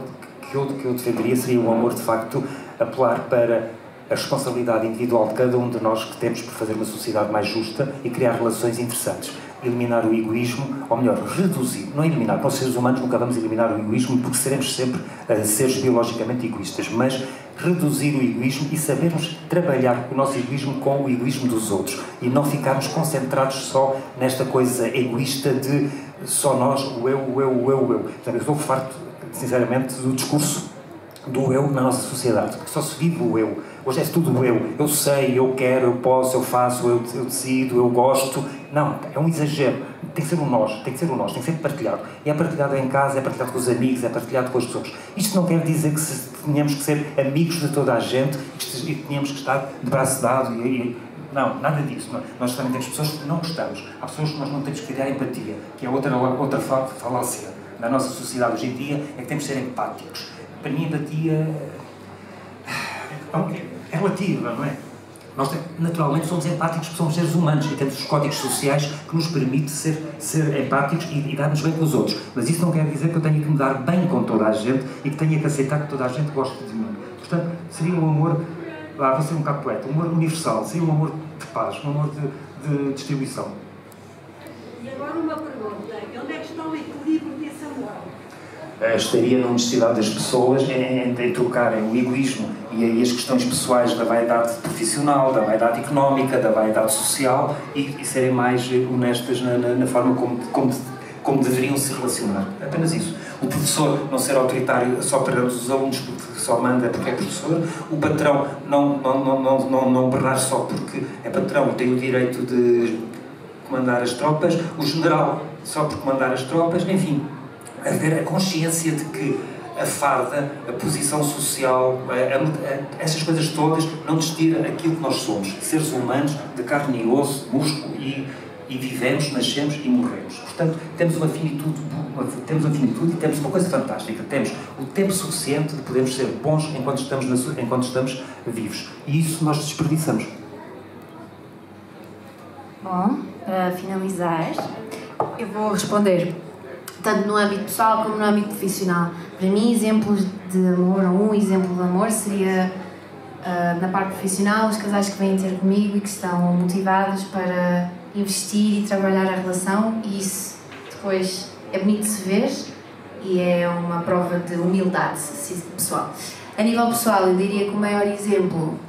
que eu defenderia seria um amor, de facto, apelar para a responsabilidade individual de cada um de nós que temos por fazer uma sociedade mais justa e criar relações interessantes. Eliminar o egoísmo, ou melhor, reduzir, não eliminar, nós seres humanos nunca vamos eliminar o egoísmo porque seremos sempre seres biologicamente egoístas, mas reduzir o egoísmo e sabermos trabalhar o nosso egoísmo com o egoísmo dos outros e não ficarmos concentrados só nesta coisa egoísta de só nós, o eu. Portanto, eu estou farto, sinceramente, do discurso do eu na nossa sociedade, porque só se vive o eu. Hoje é tudo o eu sei, eu quero, eu posso, eu faço, eu decido, eu gosto. Não, é um exagero. Tem que ser o nós, tem que ser partilhado. E é partilhado em casa, é partilhado com os amigos, é partilhado com as pessoas. Isto não quer dizer que tenhamos que ser amigos de toda a gente e que tenhamos que estar de braço dado e Não, nada disso. Nós também temos pessoas que não gostamos. Há pessoas que nós não temos que criar empatia, que é outra falácia da nossa sociedade hoje em dia, é que temos que ser empáticos. Para mim, empatia é relativa, não é? Nós, naturalmente, somos empáticos porque somos seres humanos e temos os códigos sociais que nos permitem ser empáticos e dar-nos bem com os outros. Mas isso não quer dizer que eu tenha que me dar bem com toda a gente e que tenha que aceitar que toda a gente goste de mim. Portanto, seria um amor, vou ser um bocado poeta, um amor universal, seria um amor de paz, um amor de distribuição. E agora uma pergunta, onde é que está o equilíbrio desse amor? Estaria na necessidade das pessoas em trocarem o egoísmo e as questões pessoais da vaidade profissional, da vaidade económica, da vaidade social e serem mais honestas na forma como deveriam se relacionar. Apenas isso. O professor não ser autoritário só para os alunos porque só manda porque é professor. O patrão não berrar só porque é patrão e tem o direito de comandar as tropas. O general só por comandar as tropas. Enfim, haver a consciência de que a farda, a posição social, essas coisas todas não nos tira aquilo que nós somos. Seres humanos de carne e osso, músculo e vivemos, nascemos e morremos. Portanto, temos uma finitude e temos uma coisa fantástica. Temos o tempo suficiente de podermos ser bons enquanto estamos vivos. E isso nós desperdiçamos. Bom, para finalizar, eu vou responder tanto no âmbito pessoal como no âmbito profissional. Para mim, exemplos de amor, ou um exemplo de amor, seria na parte profissional, os casais que vêm ter comigo e que estão motivados para investir e trabalhar a relação, e isso depois é bonito de se ver e é uma prova de humildade pessoal. A nível pessoal, eu diria que o maior exemplo,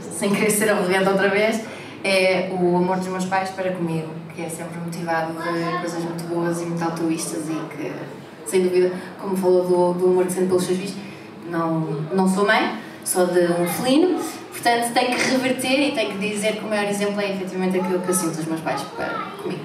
sem querer ser arrogante outra vez, é o amor dos meus pais para comigo, que é sempre motivado de coisas muito boas e muito altruístas e que, sem dúvida, como falou do amor que sente pelos seus filhos, não sou mãe, sou de um felino, portanto tenho que reverter e tenho que dizer que o maior exemplo é efetivamente aquilo que eu sinto dos meus pais para comigo.